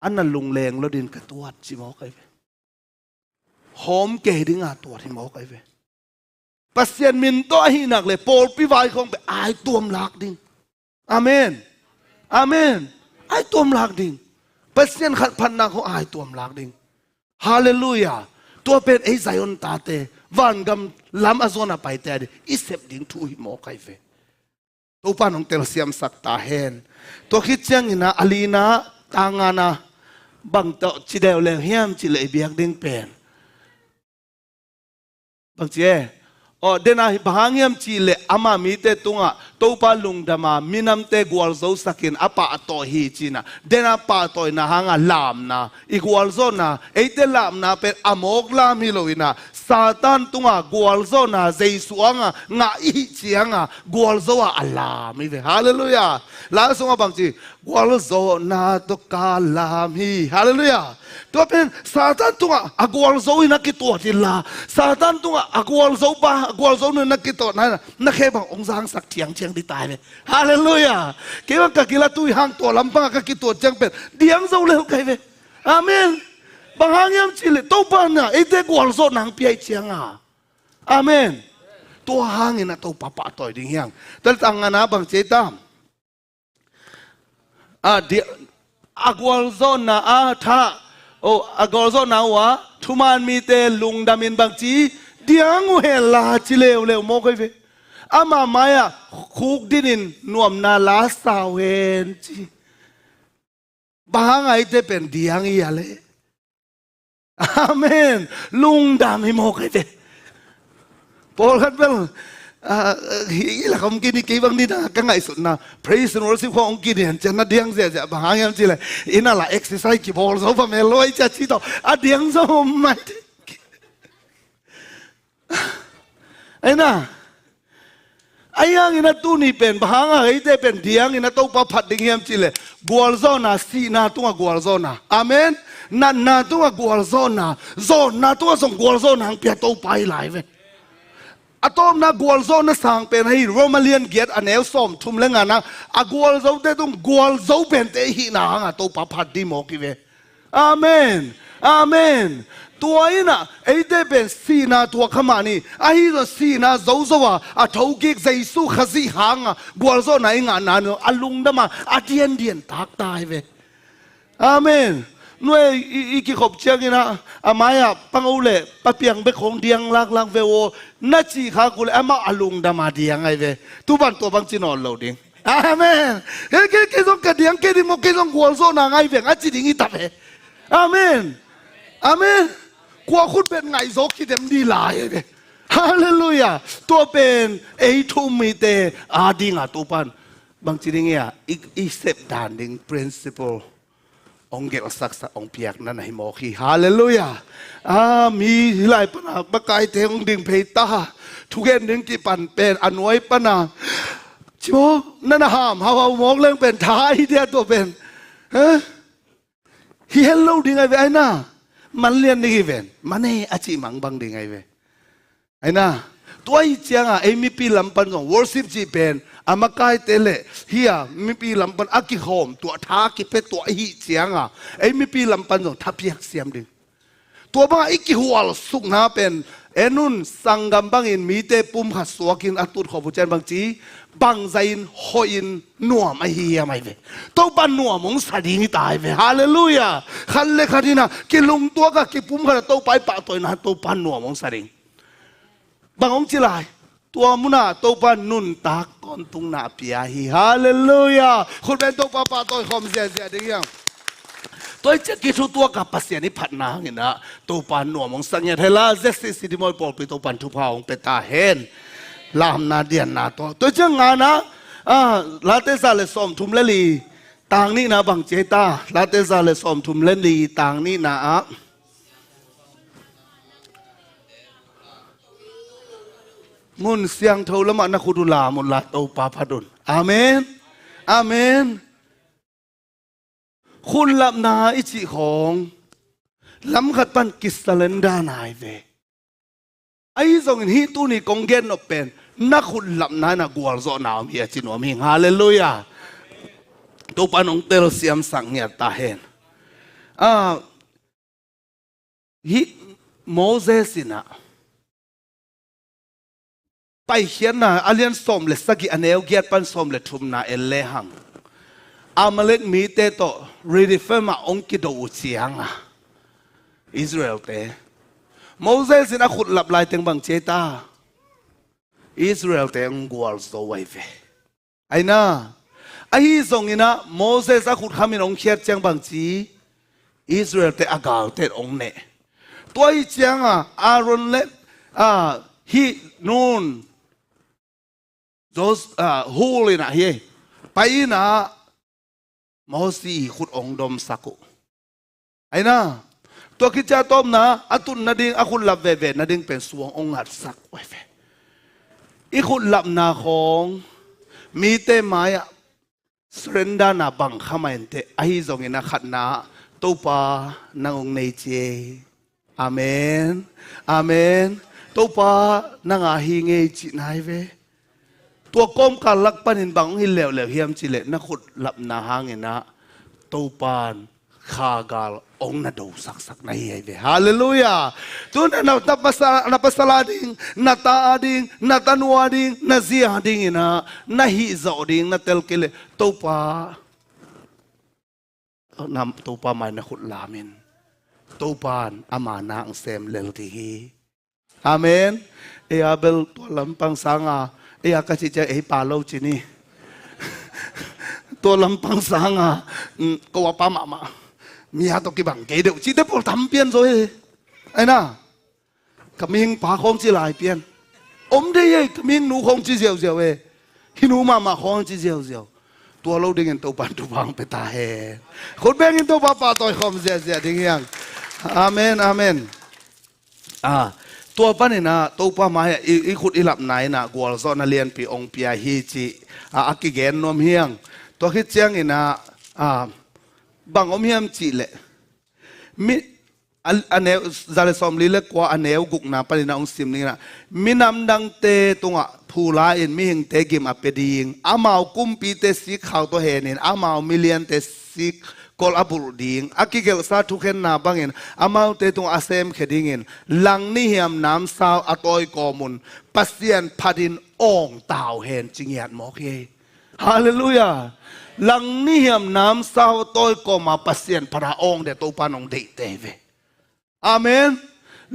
อันนั้นลุงแรงแล้วดินกระตัวจิหมอไกเวหอมเกดิ้งตัวที่หมอไกเวปัสเซียนมินตัวหินักเลยโปลพิวายของไปอายตัวมลักดิ้งอาเมนอาเมนอายตัวมลักดิ้งปัสเซียนขัดพันนาของอายตัวมลักดิ้งฮาเลลูยาตัวเป็นไอ้ไซออนตาเตวันกำลำอาซอนาไปแต่อิเสพดิ้งทุยหมอไกเวตัวป้าน้องเตลเซียมสักตาเฮนตัวคิดเชียงนะอลีนาตางานะบังเตจิเดวเลเฮียมจิเลเบียกดิ้งเป็นบางเจ้เดน่าบางเฮียมจิเลอามามีเตตุงะตัวป้าลุงดามามินำเตกัวลโซสักินอาปะต่อฮีจินะเดน่าป้าต่อยนะหางลามนะอีกัวลโซนะไอเตลามนะเป็นอโมกลามฮิโลวินะซาตานตุงะกัวลโซนะเจสุงะงาอีเจียงะกัวลโซอะอัลลามิเวฮาเลลูยาลาสงะบางจีกัวลโซนะตุกาลามิฮาเลลูยาตัวเป็นซาตานตุงะอะกัวลโซอินักกิตัวทิลาซาตานตุงะอะกัวลโซปะกัวลโซนึนักกิตัวนั่นนักแค่บางองค์สังสักเทียงเชียงที่ตายเลยฮาเลลูยาเกี่ยวกับกิลาตุยห่างตัวลำพังกับกิตัวจังเป็นเดียงโซเลวไกเวอาเมนบางอย่างยังจิเลตัวปานน่ะไอ้เด็กวัวโซนังเปียเชียงอาเมนตัวห่างนี่นะตัวปะปะต่อยดิ่งยังแต่ต่างกันนะบางเจตาม dia agwal zona tha o agwal zona wa thuman mi te lungdamin bang chi diang u he la chi leo leo mo kai ve ama maya khuk dinin nuam na la sawen chi bahang ai te pen diang i ale amen lungdam hi mo kai ve Paul khat bel hi là không kini ki bang ni na ka ngai sut na praise and worship khong ki ni chen na diang je je bahang yam chi le ina la exercise ki bol so fa me loi cha chi to a diang so mai ai na ayang ina tu ni pen bahang ai te pen diang ina to pa phat ding yam chi le gwal zo na si na tu gwal zo na amen na tu gwal zo na tu song gwal zo na pia to pai lai ve atom na gwal zo na sang pen hi Romalian get anel som thum lenga na a gwal zo te tung gwal zo pen te hi na nga to pa phat di mo ki ve amen amen tua ina ei te pen si na tua khama ni a hi zo si na zo zo wa a thau ki jaisu khazi hanga gwal zo na inga na no alung da ma a dien tak tai ve amen nuôi iki khop chiang ina amaya pangule papiang be khong diang lak ve wo na chi kha kule ama alung da ma diang ai ve tu ban to bang chinon lo ding amen ke zong ka diang ke di mo ke zong gwal zo na ngai ve nga chi ding i ta ve amen amen kwa khut ben ngai zo ki dem di lai ve hallelujah to ben ei thu mi te a dinga tu pan bang chi ding ya i step dan ding principleองเกลสักษะองเปียกนั่นให้หมอขี้ฮาเลลูยามีหลายปัญหาปะกายเทองดิ่งเพตาทุกเย็นหนึ่งที่ปั่นเป็นอนวยปัญหาชิโมนั่นห้ามหามองเรื่องเป็นท้ายเดียตัวเป็นเฮ้ยเฮลโลดิ่งไงเว้ยนะมันเรียนดิ่งไงเว้ยมันเออาชีมังบังดิ่งไงเว้ยไอ้นะตัวอีเจียงไอ้มีปีลำปันของ worship จีเป็นอามาไกเตเลเฮียมีปีลำปันอากิโฮมตัวท้ากิเป็ดตัวอีเจียงไอ้มีปีลำปันของทับเพียกเสียมดึงตัวบางอีกิหัวสุกนาเป็นเอนุนสังกัมบังอินมีเตปุ่มขัดสวกินอัตุดขอผู้เจนบางจีบังใจอินหอินนัวไม่เฮียไม่เวตัวปันนัวมงสะดิ้งตายเวฮาเลลูยาขันเลขันนะกิลุงตัวกับกิปุ่มขัดตัวไปปะตัวนั้นตัวปันนัวมงสะดิ้งบางองค์จิลายตัวมุนาตัวปันนุนตากก่อนตุงนาเปียฮีฮาเลลูยาคุณเป็นตัวป้าตัวคอมเสียดิ้งยังตัวจะกิจตัวกับปัสยานิพัฒนาเห็นนะตัวปันนัวมงสัญญาเทล่าเจสซี่ซิติมอลปอลไปตัวปันทุพาองเปตาเฮนลามนาเดียนนาตัวจะงานนะลาเตซาเลสอมทุมเลลีต่างนี่นะบังเจตาลาเตซาเลสอมทุมเลลีต่างนี่นะงุนเสียงเท่าละมันนักขุดุลามุลลาโตปาพดุลอาเมนอาเมนคุณลับนาอิจิของล้ำขัดปันกิสเลนดานายเวไอ้ส่งหิตุนี่กงเกนอเป็นนักขุดลับนานักกวลโซนาวมีจินวมิงฮาเลลูยาตัวปานองเตลเซียมสังเงียตาเห็นฮิโมเสสนะไปเขียนนะอาเลียนสมเลสกิอันเอลเกียปันสมเลทุมนาเอเลหังอามาเล็กมีเตโตรีดิเฟมาองกิโดอุเชียงอิสราเอลเตโมเสสนะขุดหลับลายเต็งบังเจตาอิสราเอลเตงกวลโซไวเวไอ้น่าไอ้ส่งนี่นะโมเสสขุดขามินองเขียดเจียงบังจีอิสราเอลเตอากาลเตองเนตัวอีเจียงอารอนเล็ฮีนูนthoseฮูเลยนะเฮ้ไปนะมอสีขุดองดมสักุไอ้นะตัวกิจจาต้มนะอตุนนาดิงอาคุณหลับเวนาดิงเป็นสวงองหัดสักไว้เวอีคุณหลับนาของมีเตมายสเรนดานาบังขมาเอนเตไอ้ทรงเงินขัดนาตัวปานางองในเจอาเมนอาเมนตัวปานางอาฮิเงจินายเวตัวก้มการลักปันินบังหิเลวเฮียมจิเลนักขุดหลับนาหางเงินะตัวปานขากาลองนาดูสักในไอเวฮาเลลูยาตัวนั้นนับภาษาดิงนัตาดิงนัตนัวดิงนัซีฮดิงนะนัฮิจอดิงนัเตลกิเลตัวปา นำตัวปาไม่นักขุดลามินตัวปานอามานาอังเซมเลลทีฮีอาเมนเออาเบลตัวลำปังสังอาเออากาจิเจเอปาโลจินีตัวลำปังสังอาก็ว่าปามามีหาตัวกี่บังเกเดี๋ยวจีเดปอลทำเปลี่ยนโซ่ไอ้น่ะกับมิงปาของจีลายเปลี่ยนอมได้ยังกับมิงหนูของจีเจียวเจียวฮินูมาของจีเจียวเจียวตัวเราดิ่งตัวปันตัวบังไปตาเฮคนแบ่งตัวป้าป้าตัวคอมเสียดิ่งยังอาเมนอาเมนตัวปันนี่นะตัวป้ามาอีขุดอีหลับไหนนะกัวซอนเลียนปีองปียฮีจีอากิเกนนวมเฮียงตัวคิดเจียงนี่นะบางอมเฮียมจีเละมิอันเนวจาเลสอมลีเล็กกว่าอันเนวกุกนาปนินาองซิมนี่นะมินำดังเตตงะผู้ลายมีหิงเตกิมอเปดีงอามากุมปีเตสิข่าวตัวเห็นอามามิเลียนเตสิกอลอับุรดิงอากิเกลซาทุกเห็นนาบังเงินอามาเตตงอาเซมเขดิงินหลังนิยมน้ำสาวอตอยกอมุนปัสเซียนพัดินองตาวเห็นจิงยัดหมอกเฮฮาเลลูยาหลังนิยมน้ำสาวตอยกอมาปัสเซียนพระองค์เดตัวปานองเดเตเวอาเมน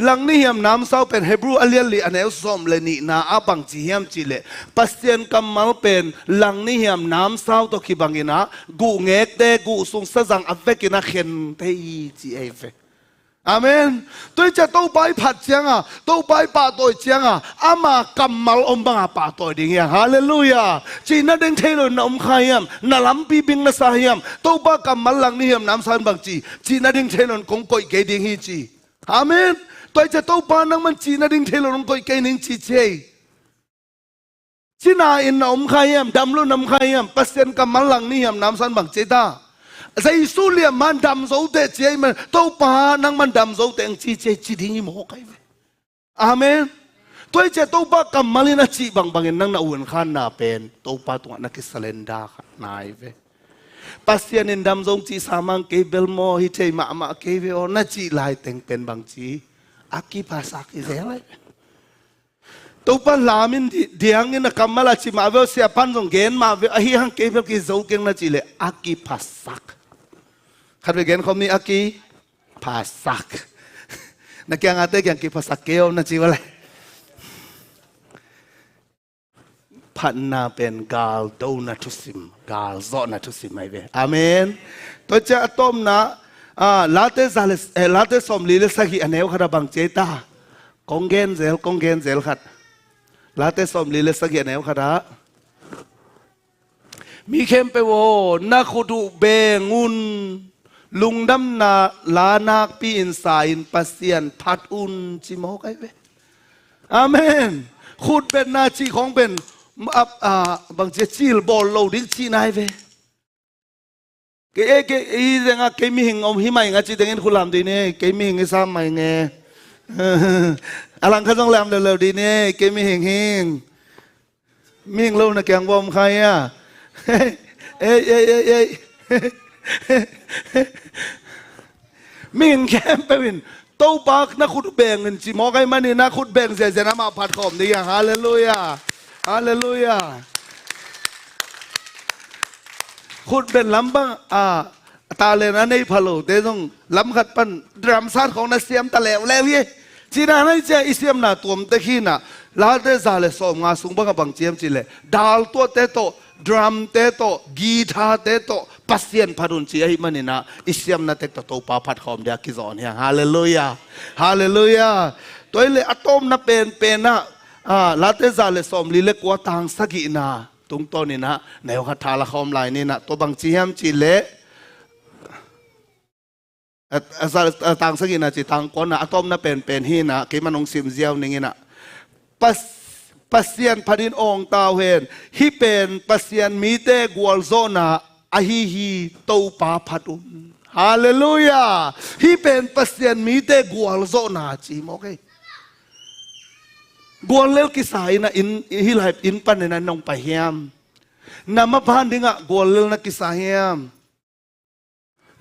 หลังนี้ยมน้ำเศร้าเป็นเฮบรูอันเลียนลีอันเอลซอมเลนีนาอาบังจีเฮียมจีเลปัสเซียนกำมัลเป็นหลังนี้ยมน้ำเศร้าตัวขีบังกินะกูเงกเตกูสุงสจังอัฟเวกินะเข็นเตยจีเอฟอาเมนตัวจะตัวไปผัดเจียงตัวไปป่าตัวเจียงอามากำมัลอมบังป่าตัวดิ่งฮาเลลูยาจีน่าเด้งเทลนอมขายมนาลัมปีบิงนาสายมตัวบ้ากำมัลหลังนี้ยมน้ำสานบังจีน่าเด้งเทลนคงก่อยเกดิ่งฮีจีอาเมนตัวจะตัวปานังมันจีน่าดิ่งเทลนคงก่อยเกดิ่งจีเจจีน่าอินนอมขายมดำลุนอมขายมเปอร์เซ็นต์กำมัลหลังนี้ยมน้ำสานบังเจตาใจสู้เลียมันดำโซ่เตะเจมันตัวปานังมันดำโซ่เตะจีเจจีดิ่งยี่หมอกไอ้เวอาเมนตัวจะตัวปากำมัลินะจีบังบังเงินนังนาอุ่นขันนาเป็นตัวปาตัวนักกิสเลนดานายเวปัสยานินดำโซ่จีสามังเกเบลโมฮิเทมาเกเวอนาจีลายเต็งเป็นบางจีอากิภาษากิเซลตัวปาลามินเดียงเงินกำมัลจีมาเวลเสียพันส่งเกณฑ์มาเวลฮีฮังเกเวลกิโซ่เก่งนาจีเลอากิภาษาขัดไปเกณฑ์คำนี้อากิภาษานักยังอาเตยังกิภาษาเกลนาจีวะเลยพันนาเป็นกาลโดนาทุสิมกาลโซนาทุสิมไม่เวอาเมนตัวจะต้มนะลาเตซาเลสลาเตสมลีเลสกีอันเอวขดาบังเจตากงเกนเซลขัดลาเตสมลีเลสกีอันเอวขดามีเข้มไปโวนักขุดูเบงุนลุงดำนาลานาคปีอินสายอินปัสเซียนพัดอุนจิโมกไอเวอาเมนขุดเป็นนาจีของเป็นบางเจจีลบอลโลดิ้งจีนายเวเกอีเรื่องเกมีหิงอมหิมาอย่างจีเด้งคุณลำดีเนี่ยเกมีหิงซ้ำไม่เงี้ยอลังเขาต้องลำเร็วๆดีเนี่ยเกมีหิงมีหิงโลนะแกงบอมใครเอ้ยมีหิงแคมไปวินโต้ปักนักขุดแบ่งเงินจีมอกไอ้มันนี่นักขุดแบ่งเสียนะมาผัดขมดีอย่างฮาเลลูยาฮาเลลูยาขุดเป็นลำบังตาเลนะในพะโลเตต้องลำขัดปันดรัมซาดของนักเสียมตะแล้วแล้วยี่จีน่าในเจ้าอิเสียมน่ะตัวมตะขี้น่ะลาเตซาเลสอมงาสูงบังกับบังเจียมจีเลดาลตัวเตโตดรัมเตโตกีตาร์เตโตปัสเซียนพารุนจีไอ้มันนี่นะอิเสียมน่ะเตโตโตปาผัดขมเดียกิจอนเนี่ยฮาเลลูยาฮาเลลูยาตัวเลอะตอมน่ะเป็นน่ะลาเตซาเลสอมลีเล็กว่าทางสกินาตรงต้นนี่นะแนวคาถาละคอมลายนี่นะตัวบางจีฮัมจีเละทางสกินาจีทางก้นนะอะตอมน่ะเป็นฮีนะเกี่มันองซิมเซียวนี่นะปัสเซียนพัดินองตาเวนฮีเป็นปัสเซียนมีเตกัวลโซนาอะฮีโตปาพัดุนฮาเลลูยาฮีเป็นปัสเซียนมีเตกัวลโซนาจีโอเคกัวเลลกิสายนะอินฮิลายอินปันในนั้นนองไปเฮียมนามาพันดิ้งะกัวเลลนักกิสาเฮียม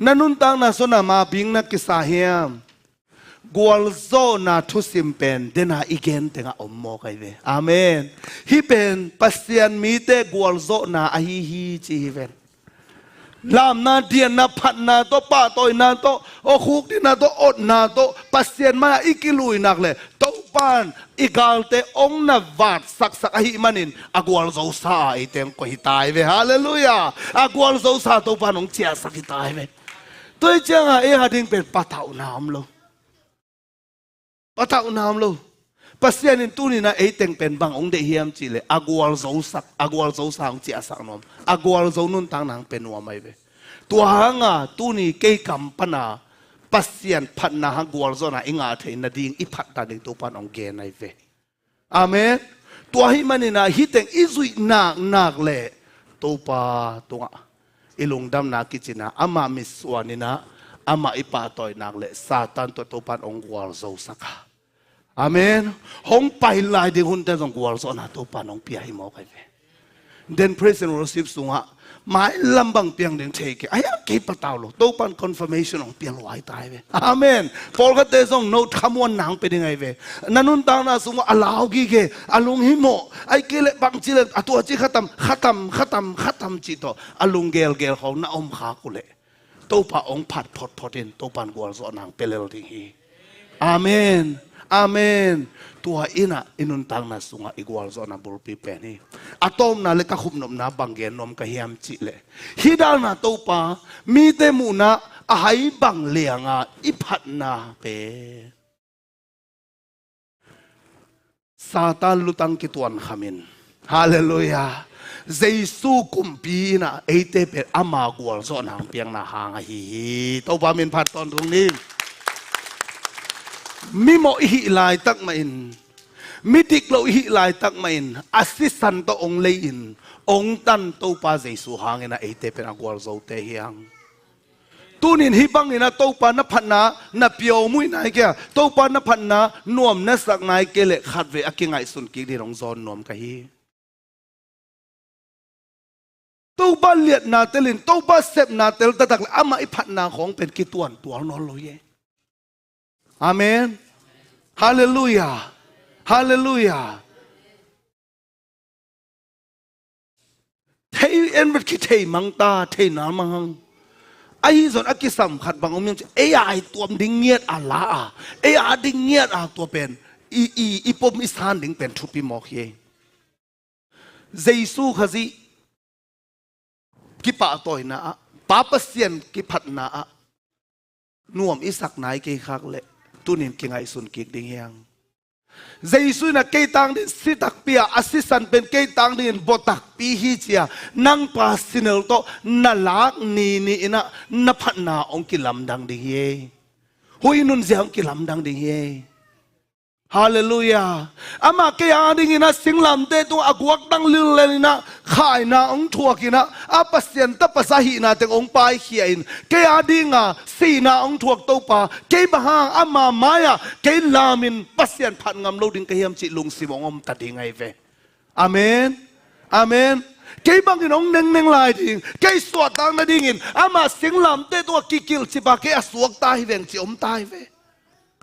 นันุนตังนาสนามาบิงนักกิสาเฮียมกัวลโซนาทุสิมเป็นเดนาอีเกนเตงะอมโมกไอเวอาเมนฮิเป็นปัสเซียนมีเตกัวลโซนาอะฮีจีเวน ลามนาเดียนนาพันนาโตป้าตอยนาโตโอคุกดินาโตอดนาโตปัสเซียนมาอีกิลุยนักเลยโตปานอีกาลเตองนาวาดสักหิมันินอากวลโซซาไอเต็มก็หิตายเวฮาเลลูยาอากวลโซซาโตปานองเจียสักหิตายเวตัวเจ้าเอหาดิงเป็นปะเท่าน้ำโลปะเท่าน้ำโลปัสเซียนินตูนี่นะเอเต็งเป็นบางองเดียมจีเลยอากวลโซสักอากวลโซซาองเจียสักนอมอากวลโซนุนต่างนางเป็นวัวไม่เวตัวหางอ่ะตูนี่เกยกำปนาปัสเซียนพันนาฮักวอลโซนาอิงอาเทนนาดิงอิพัดตาดิงตัวปันองเกนไอเวอาเมนตัวหิมันนี่นะฮิตเองอิซุยนักเล่ตัวปาตัวอิลุงดำนากิจินะอามามิสวานินะอามาอิปาตอยนักเล่ซาตันตัวปันองวอลโซสักอาเมนหงไปลายดิหุ่นแต่องวอลโซนาตัวปันองเปียหิมอกไอเวเดนเพรสเซนโรซิปสุงะหมายลำบังเปียงเดงเทกไอ้ยังเก็บปะเตาโลตัวปันคอนเฟิร์มชันของเปียงลอยตายเวอาเมนพอลก็เตะส่งโน้ตคำวันหนังเป็นยังไงเวนันนุนตางนาสุงอาลาวกีเกอาลุงฮิโมไอ้เกลบังจิเลอตัวจีขัดทำจิตโตอาลุงเกลเขาหน้าอมขากุเลตัวปะองผัดพอดเด่นตัวปันกวลสอนหนังเป็นเลวทิ้งฮีอาเมนอาเมนตัวอินุนตังนาสุงะอีกวอลโซนาบุลปีเป็นนี่อะตอมนาเลกขุมนมนาบังเกนนมกะเฮียมจิเลฮิดานาตัวปามีเตมูนาอาไฮบังเลียงาอิพัดนาเปซาตานลุตังกิตวันขมินฮาเลลูยาเจสุคุมปีนะเอเตเปอามากวลโซนางเปียงนาหางฮีตัวปามินพัดตอนตรงนี้มิโมอิลายตักมาอินมิดิกโลอิลายตักมาอินอาศิสันโตองเลอินองตันโตปาเจสุหางเงินะเอเตเป็นอากวลโซเตเฮียงตูนินฮิบังเงินะโตปานพันนานับเปียวมุยนายแกโตปานพันนานวมนัสักนายเกเลขัดเวอกิงไงสุนกิดีรองซอนนวมกะฮีโตปาเลียดนาเตลินโตปาเซบนาเตลตะตักอามาอิพันนาของเป็นกิตวนตัวนอนโลเยอาเมนฮาเลลูยาฮาเลลูยาเทเอ็นวิดคิดเทมังตาเทนามังไอ้ส่วนอักกิสัมขัดบางองค์ยังเอ้ยตัวดิ่งเงียดอาลาเอ้ยดิ่งเงียดอาตัวเป็นอีปมอิสานดิ่งเป็นทุปีมอกเยเจสุขจีกิปะต่อยนะปาปเซียนกิพัดนะนวมอิสักนายเกคักเละตุนินกิงไอสุนกิกดิ่งยังเจสุนะเกตังดินสิตักเปียอาศิสันเป็นเกตังดินบตักปีฮิเจียนังปาสินลโตนาลักนี่นะนับนาองกิลำดังดิ่งเยหุยนุนเสียงกิลำดังดิ่งเยฮาเลลูยาอามาเกียดิ่งนะสิงลำเตตัวอากวักดังลิลเลนะข่ายนาองทัวกินะอาปัสเซียนตปัสหินาเตงองไปเขียนเกียดิ่งสีนาองทัวกตัวปาเกียบหางอามามายาเกียลามินปัสเซียนพันงามโลดิ่งเกียมจิลุงสิมองอมตัดดิ่งไงเวอาเมนอาเมนเกียบังกินองเน่งลายดิ่งเกียสวดตังนาดิ่งินอามาสิงลำเตตัวกิกิลสิบาเกียสวกตายเวงจิอมตายเว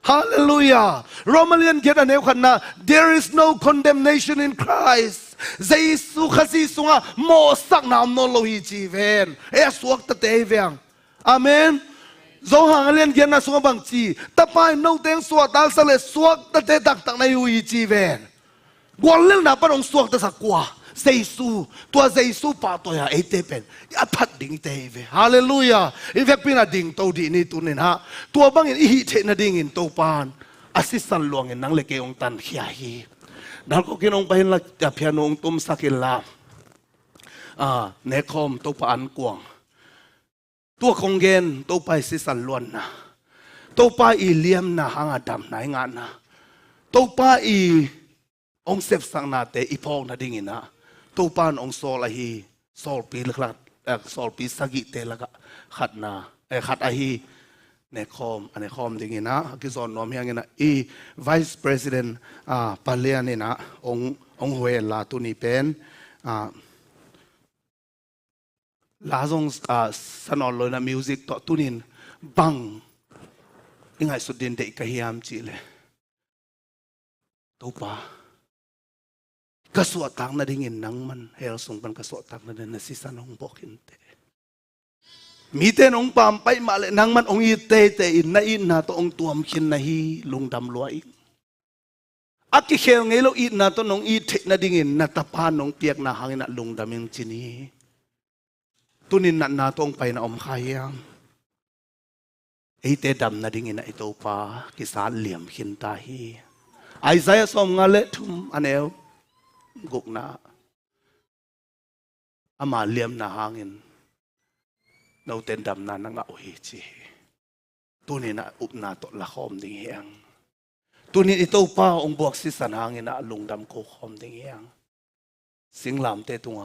Hallelujah. Romanian get an evkana. There is no condemnation in Christ. Jesu khasi sunga mo sak nam no lo hi chi ven. E suak ta te veng. Amen. Zo hangalian get na sunga bang chi. Tapai no teng suak dal sale suak ta te dak tak na yu hi chi ven. Gwalil na pa nong suak ta sakwa. Jesu, tua Jesu pa to ya etepen. Apat ding teve. Hallelujah. In fact pina ding to di ni tunin ha. Tua bangin ihi te na ding in to pan. Asisan luangin nang leke ong tan hiyahi. Dahil ko kinong pahin la piano ong tum sakila. Nekom to paan kuang. Tua konggen to pa isisan luan na. To pa iliam na hangadam na inga na. To pa ong sep sang nate ipong na dingin na. Tupan ong sol ahi sol pi laklat sol pi sagi te laka khat na khat ahi nekom anekom dingin na kizon nom yang na vice president palian na ong hwe la tu ni pen la zong sanol lo na music to tunin bang ingai sudin de kahiam chile tupa kaswat tang na dingin nang man hel sung pan kaswat tang na si sanong bokin te มีเต้นองปามไปมาเลยนังมันองอีเตเตอินนะอินนาตัวองตัวมขินนะฮีลุงดำลวยอักกิเคลไงเราอินนาตัวน้องอีเทนะดิ่งนาตาพานน้องเปียกนาหางนะลุงดำยังจีนีตุนินนาตัวองไปนะอมขายยังไอเตดำนะดิ่งนะไอตัวปากิสานเหลี่ยมขินตาฮีไอไซส์สมงาเลทุมอันเอวกุกนาอามาเหลี่ยมนาหางเราเต้นดำนานังเอาเฮจีตัวนี้นะอุปนาตัวละคอมดิ่งเฮียงตัวนี้อิโตป้าองบวกสิสันหางนะลุงดำโคคอมดิ่งเฮียงสิงลามเตตัว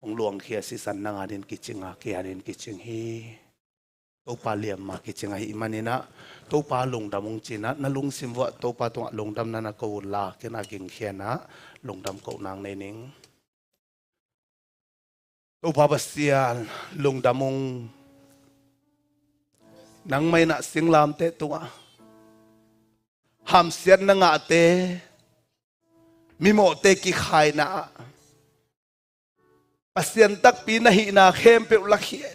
องหลวงเขียสิสันนางาดินกิจิงาเกียดินกิจิงฮีตัวป้าเลียมมากิจิงาฮิมันนี่นะตัวป้าลุงดำองจีนะนั่นลุงสิมวะตัวป้าตัวลุงดำนั่นนะกูลาเกนากิงเขียนะลุงดำกูนางในนิงตัวพาบเสียลุงดำมงนังไม่น่ะสิงลามเตตัวหามเสียนนังอาเตมีโมเตกิขายนะปัสเซียนตักปีนะหินาเข้มเปลลักเขีย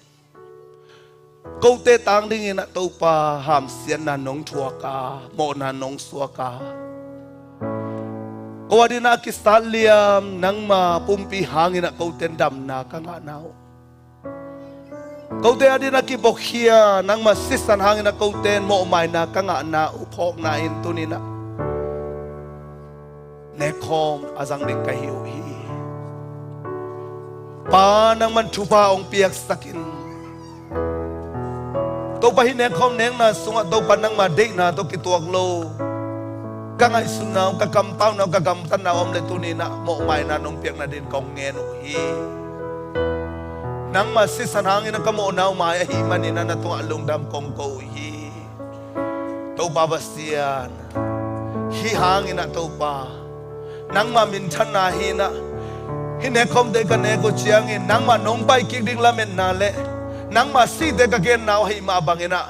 กูเตตังดิ่งนะตัวปาหามเสียนนันนงทัวกาโมนันนงสัวกาก็ว่าดีนักกิสตาเลียมนังมาปุ่มปีหางนะกูเต้นดำนากังานาวกูเต้นดีนักกิบกเขียนังมาสิสันหางนะกูเต้นโมไม่นากังานาอุปกนาอินตุนีนะเนคอมอาจังดิ่งกัยหิวฮีปานังมันทุบาองเปียกสักินตัวไปเนคอมเนงนะสุงตัวปานังมาเด็กนะตัวกิตัวโลกังไอสุนาวกักำเต้านาวกักำตันนาวอมเลตุนีนะโมไม่นานงเปียกนาดินกองเงินฮีนังมาสิสันหางนะกโมนาวมาฮีมันนี่นะตัวลุงดำกองโกฮีตัวบาบเสียนฮีหางนะตัวบานังมามินทันนาฮีนะฮิเนคอมเดกันเนโกเชียงอินนังมานงไปกิกดิ่งละเมนนาเลนังมาซีเดกเกนนาวฮีมาบังอินะ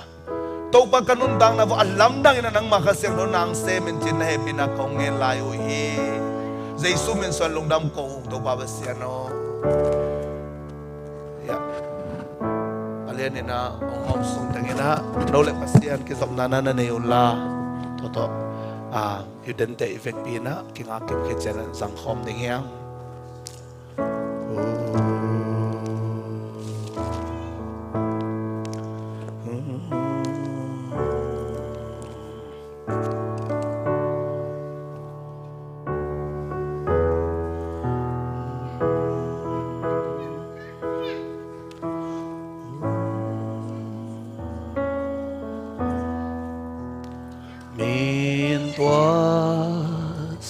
ตัวปากกันุนดังนะว่าลำดังนะนังมาคัสเซงโนนังเซมินจินเฮปินักของเงินลายอุฮีเจสุมินส่วนลงดำโกตัวบาบเสียนโนยะอะไรนี่นะองค์ทรงแต่งนะเราเล็กภาษาคิดสมนานาเนยุลาตัวยูเดนเตอีเฟกปีนะกิงอาเก็บเขจนสังคมดิ่งเฮียง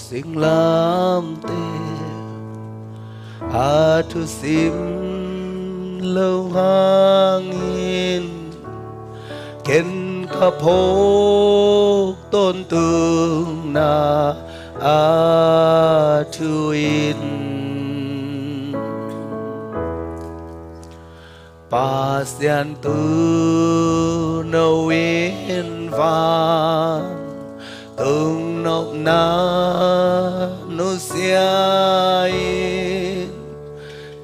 สิ่งลำเตหาทุสิมเลวหางอินเข็นขะโพกต้นตึงนาอาทุอินปาเสียนตูนวินฟานตึงนกนานุเสีย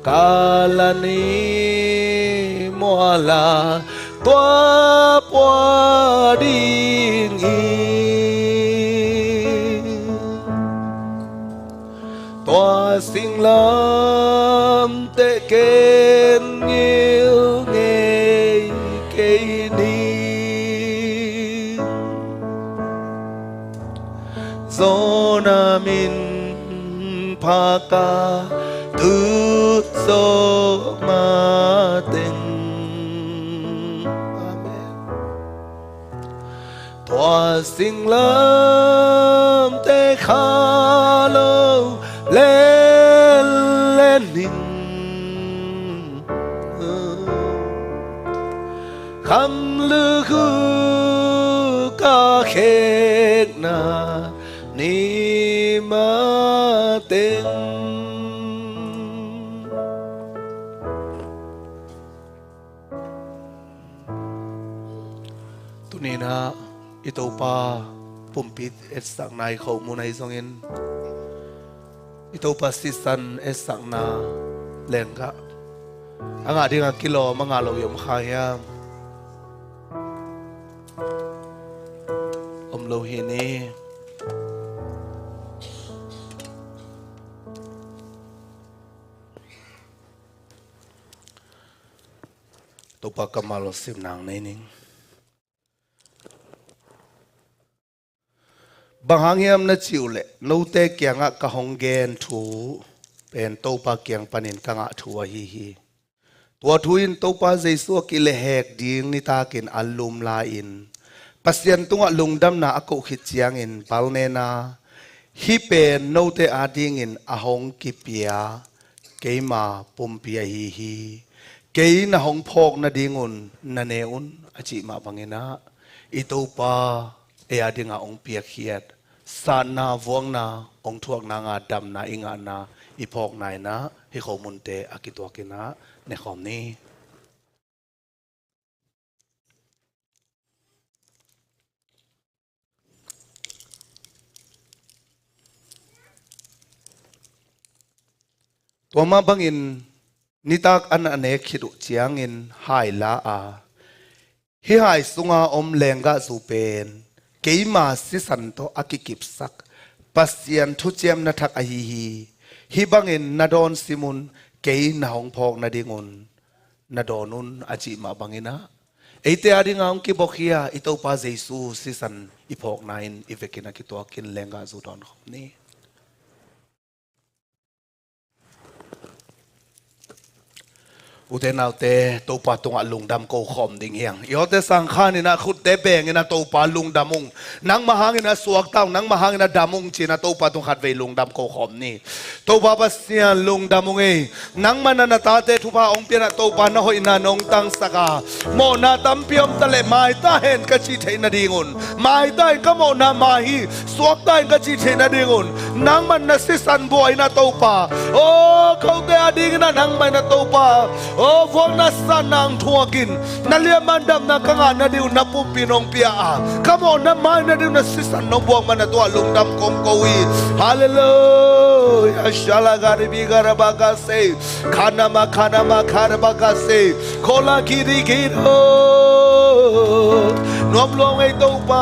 กาลานีมัวลาตัวปวดิงอีตัวสิ่งลำเตเกนยิวเงยเกนีโซนามินภากาตุโซมาเต็งอาเมนตัวสิ่งลำเตคาโลเลเลนิงคำลือคือกาเขกนานี่มาเต็งตัวนี้นะอิโตปาปุ่มปิดเอสสังนายเขามูนายทรงอินอิโตปาสิสันเอสสังนาเลงกะ anga dinga kilo mangalo yom khaya lo hini topa kamalo sim nang nei ning banghangem na chiule no te kyanga ka honggen thu pen topa kyang panin kanga thuwa hi tua thuin topa jesu ki le hek ding ni takin alum la in pasien tunga lungdam na ako khit chiang in palne na hi pen no te ading in ahong kipia keima pumpia hi kei na hong phok na dingun na neun achi ma bangena itopa e adinga ong pia khiat sana wong na ong thuak na nga dam na inga na iphok nai na hi khomunte akitwakina ne khomni Toma bangin nitak an ane khidu chiang in hai la a hi hai sunga om lenga zu pen keima sisan to akikip sak pasien thu chem na thak a hi bangin nadon simun kei na hong phok na dingun nadonun achi ma bangina eite adinga ong ki bokhia ito pa jesu sisan iphok nain ivekina ki to kin lenga zu don khomni ute naute topa tunga lungdam ko khom ding hiang yote sangkhan ina khut te beng ina topa lungdamung nang mahang ina suak taw nang mahang ina damung china topa tung khat ve lungdam ko khom ni topa pasian lungdamung e nang manana ta te thupa ong pena topa na hoi na nong tang saka mo na tampiom tale mai ta hen ka chi theina dingun mai ta ka mo na mai suak ta ka chi theina dingun nang man na sisan boy na topa o khote ading na nang man na topa o vong na sanang thuakin naliaman dam na kanga na diu na pupinong pia a come on na man na diu na sisan no buang man na to lungdam kom kowi hallelujah shala gari bi garabaga se khana ma kharabaga se khola kiri kiro nom long ai to pa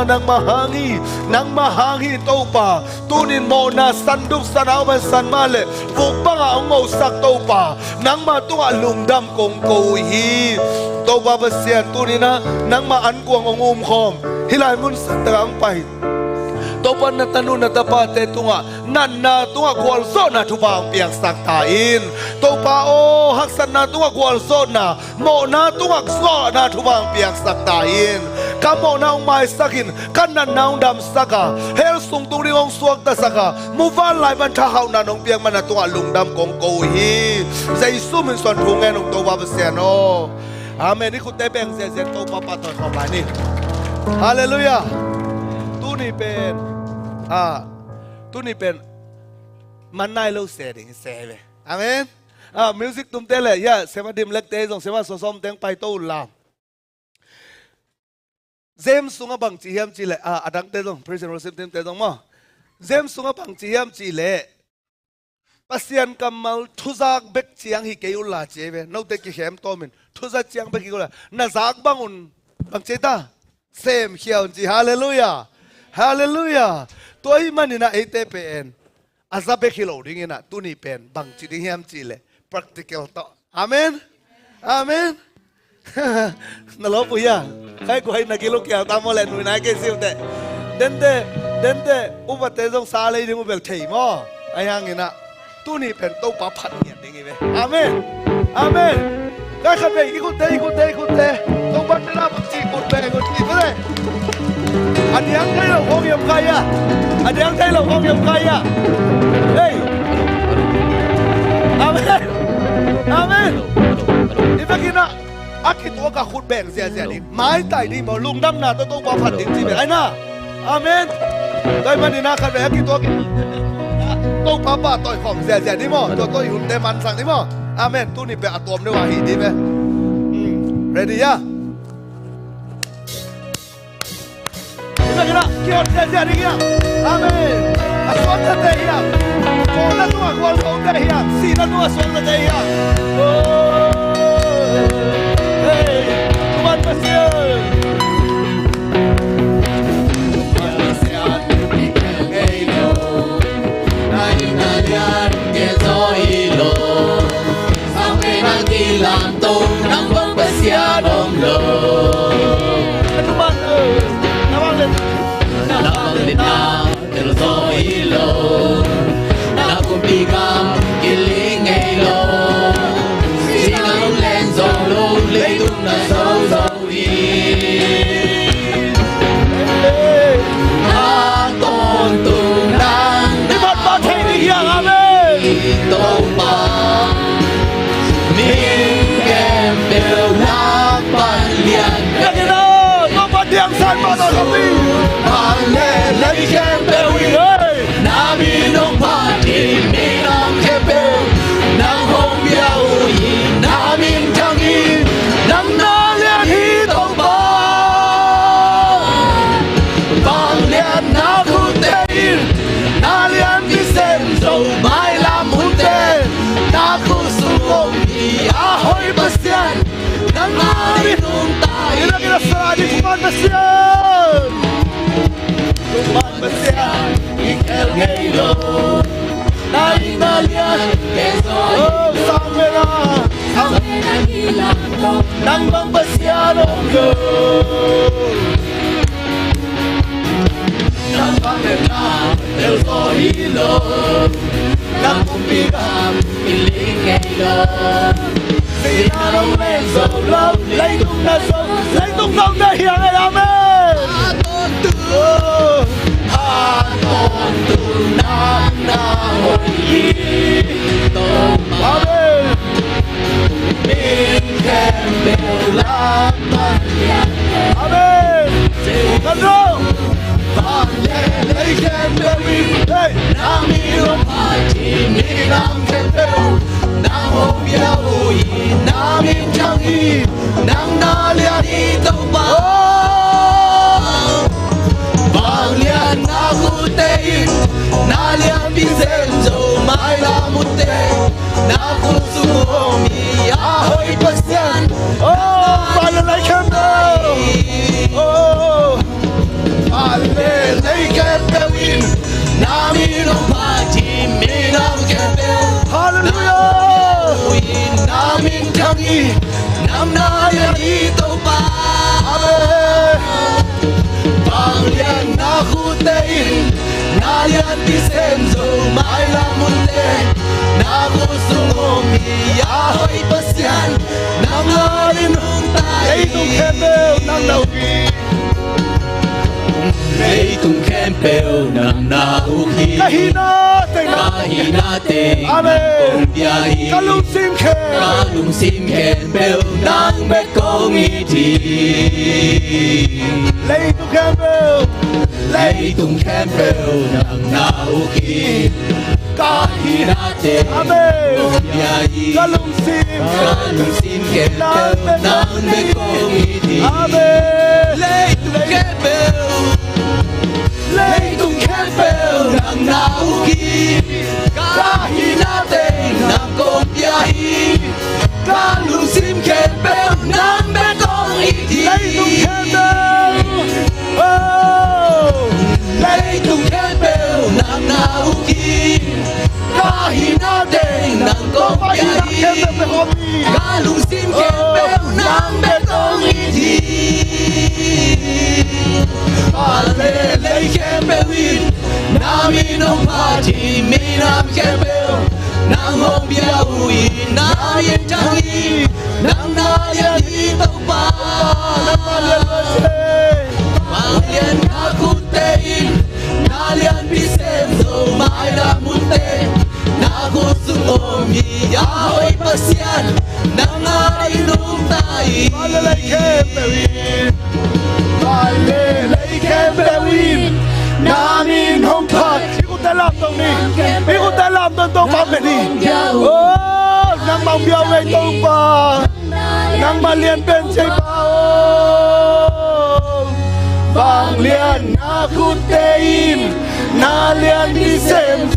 nang mahangi to pa tunin mo na sanduk sanaw man san male vuk pa nga ong sak to pa nang ma tunga lungdam kong ko hi to pa basian tunina nang ma an kuang ong khom hilai mun satrang pai topan na tanu na tapate tunga nan na tunga kwal so na thupang piang sak ta in topa o haksan na tunga kwal so na mo na tunga so na thupang piang sak ta in kamo na ong mai sakin kan na naung dam saka hel sung tu ring ong suak ta saka muvan lai ban tha hau na nong piang man na tunga lungdam kong ko hi zai su min son thung nge nong topa basian no amen ni khut te beng zen topa pa to khom lai ni hallelujah tu ni pen tu ni pen man nai lo setting seve amen music tum te le ya sema dim lek te jong sema so som teng pai to la jem sunga bang chi hiam chi le adang te jong praise and worship te jong mo jem sunga bang chi hiam chi le pasian kamal thuzak bek chiang hi keul la cheve no te ki hem to min thuzak chiang bek ki la na zak bangun bang cheta sem hiao chi hallelujah hallelujah toi manina ete pen azabe khilo dingina tuni pen bang chi ding hiam chi le practical to amen amen nalo puya kai ko hai na kilo kya ta mo le nui na ke siu te dente ubate jong sa le ding ubel thei mo ayang ina tuni pen to pa phat niat ding ve amen amen kai khat ve ikut te to pa na bang chi kut be kut chi ve Adiang thay lo không yếm kaya, adiang thay lo không yếm kaya, hey, amen, amen. Ibagina, akit wa ka khut beng zia ni, mai tai ni mo lung dam na to pa phat ding chi be ai na, amen. Dai mani na khat ve akit wa to pa toi khom zia ni mo, to hun te man sang ni mo, amen. Tu ni pe atom ni wa hi di be, ready ya? Kira, kira, dia dia. Amin. Asal dia dia. na tua kual kong dahia, si na tua suang na dahia. Oh, hey, tuan pasir. Làm tung nắng bóng bê xia đom lô Ano ba? Nawang lên. Nabang din na del soy lo Nakumpigam kiling ngay lo Sinang len song lo Lấy tung na sâu sâu in Na tôn tung nang Di ba't ba tayo niyang amin? Tô pa Mình kèm đều nát bàn liền Lagi na! Nung padiang saan mo na kami? Bàn lên lấy kèm đều Hey! Namin nung pati Minang kepel Nang hong biao Namin tangi Nang nalian hitong ba Bang lian na kutein Nalian kisem So may lam hunte Na kusumong Ahoy pasyan Nang marinong tayo Ina kinasaradi tuman masyan! Tuman masyan! Ikel ngaylo Naing nalian Kesoy Oh, sabi na! Nang mampasyanong ko Nang pangena Del sohilo Nang umpigam Iling ngaylo Sinanong menso love Lấy tung sông na hiyang ay amin! Aton tu Oh! Aton tu Nang nahoy Ito Amin! Min kembel lapan Amin! Ano? Panlelay kembel Hey! Namirong hati Minang kembel Nang hobiawi Namin jangi Nang nalian ito pa Panglian nakutein Nalian Vincenzo May lamute Nakusumumi Ahoy pasyan Oh! Palalay kembel! Oh! Panlelay kembelin Namirong hati Minang kembel Hallelujah! Uyin namin jangi Nang nalian ito pa Amin! Panglian nakutein Nalian Vincenzo May lamunte Nakusumumi Ahoy pasyan Nang alinong Lấy tung tayo kembel ng nauwi! Leitong kempel ng nauki Kahinating! Kahinating Amen! biyahe Kalungsim kem! Kalungsim kempel ng bekong itim Lấy tung kembel! Leitong kempel ng nauki Kahinating Amen! biyahe Kalungsim! Kalungsim kempel ng bekong itim Amen! Leitong kempel Leitong kempel ng nauki Kahinating ng kombiyahe Kalungsim kempel ng bekong itim Leitong kembel! Oh! Leitong kempel ng nauki Kahinating ng kombiyahe Kembel sa kami! Kalungsim kempel ng bekong itim Palelay kempelin Namin ang pati Minam kempel Nang hong biyahuin Namin jangi Nang nalian itaw pa Panglian nakutein Nalian Vincenzo May lamunte Nakusumumi Ahoy pasyan Nang arinong tayo Palalay kembelin! Palalay kembelin! Namin humpat! Ikot alam tong ni! Ikot alam tong family! Oh! Nang mangbiyaw ay itong pa! Nang malian pensay pa! Oh! Panglian nakutein na lian di sem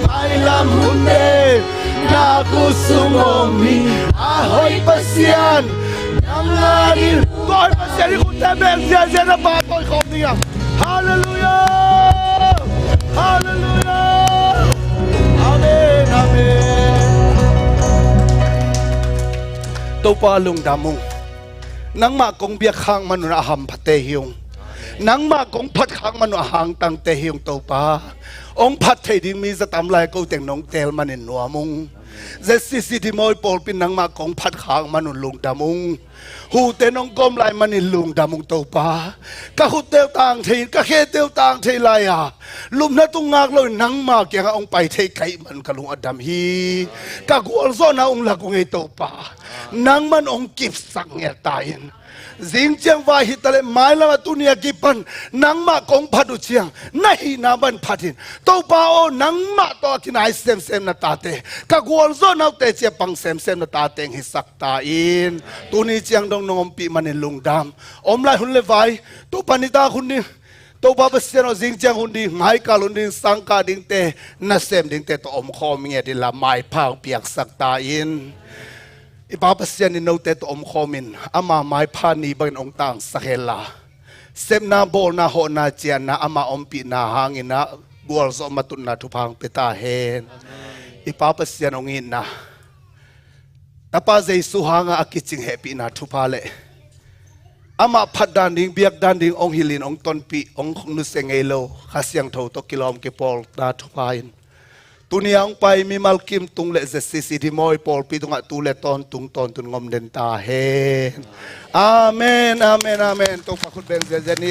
mai lam hunde na kusumomi ahoy pasian nanganin toy pasian ikut tabel dia na ba toy kom niya hallelujah hallelujah amen amen to palung damong nang ma kong biak hang manun aham phate hiung nang ma kong phat khang manun ahang tang te hiung to pa ong phat thei ding mi za tam lai ko teng nong tel manin nuamung ze si si di moi pol pin nang ma kong phat khang manun lung damung hu te nong gom lai manin lung damung to pa ka hu tel tang thei ka khe tel tang thei lai a lum na tung ngak lo nang ma kya ong pai thei kai man ka lung adam hi ka gol zo na ong la ko ngei to pa nang man ong kip sak nge tayin zing chiang vai hitale mai la tunia kipan nang ma kong phadu chiang nahi na ban phatin to pa o nang ma to kinai sem sem na tate ka gol zo na te che pang sem sem na ta teng hi sak ta in tuni chiang dong nong pi manin lungdam om lai hun le vai to panita hun ni to ba baseno zing chiang hun di ngai ka lun ding sang ka ding te na sem ding te to om kho mi nge di la mai phang piak sak ta in ipapasyan ni note to om khomin ama mai phani ban ong tang sakela semna bol na ho na chian na ama ompi na hangina bual zo matun na thupang peta hen ipapasyan ong in na tapa zai suhanga akiching happy na thupale ama phadan ding biak dan ding ong hilin ong tonpi ong nu sengelo khasyang tho to kilom ke pol na thupain tuniang pai mi malkim tung le sisi di moi pol pi tunga tu le ton tung ton tun ngom den ta hen amen amen amen to pakut ben zeni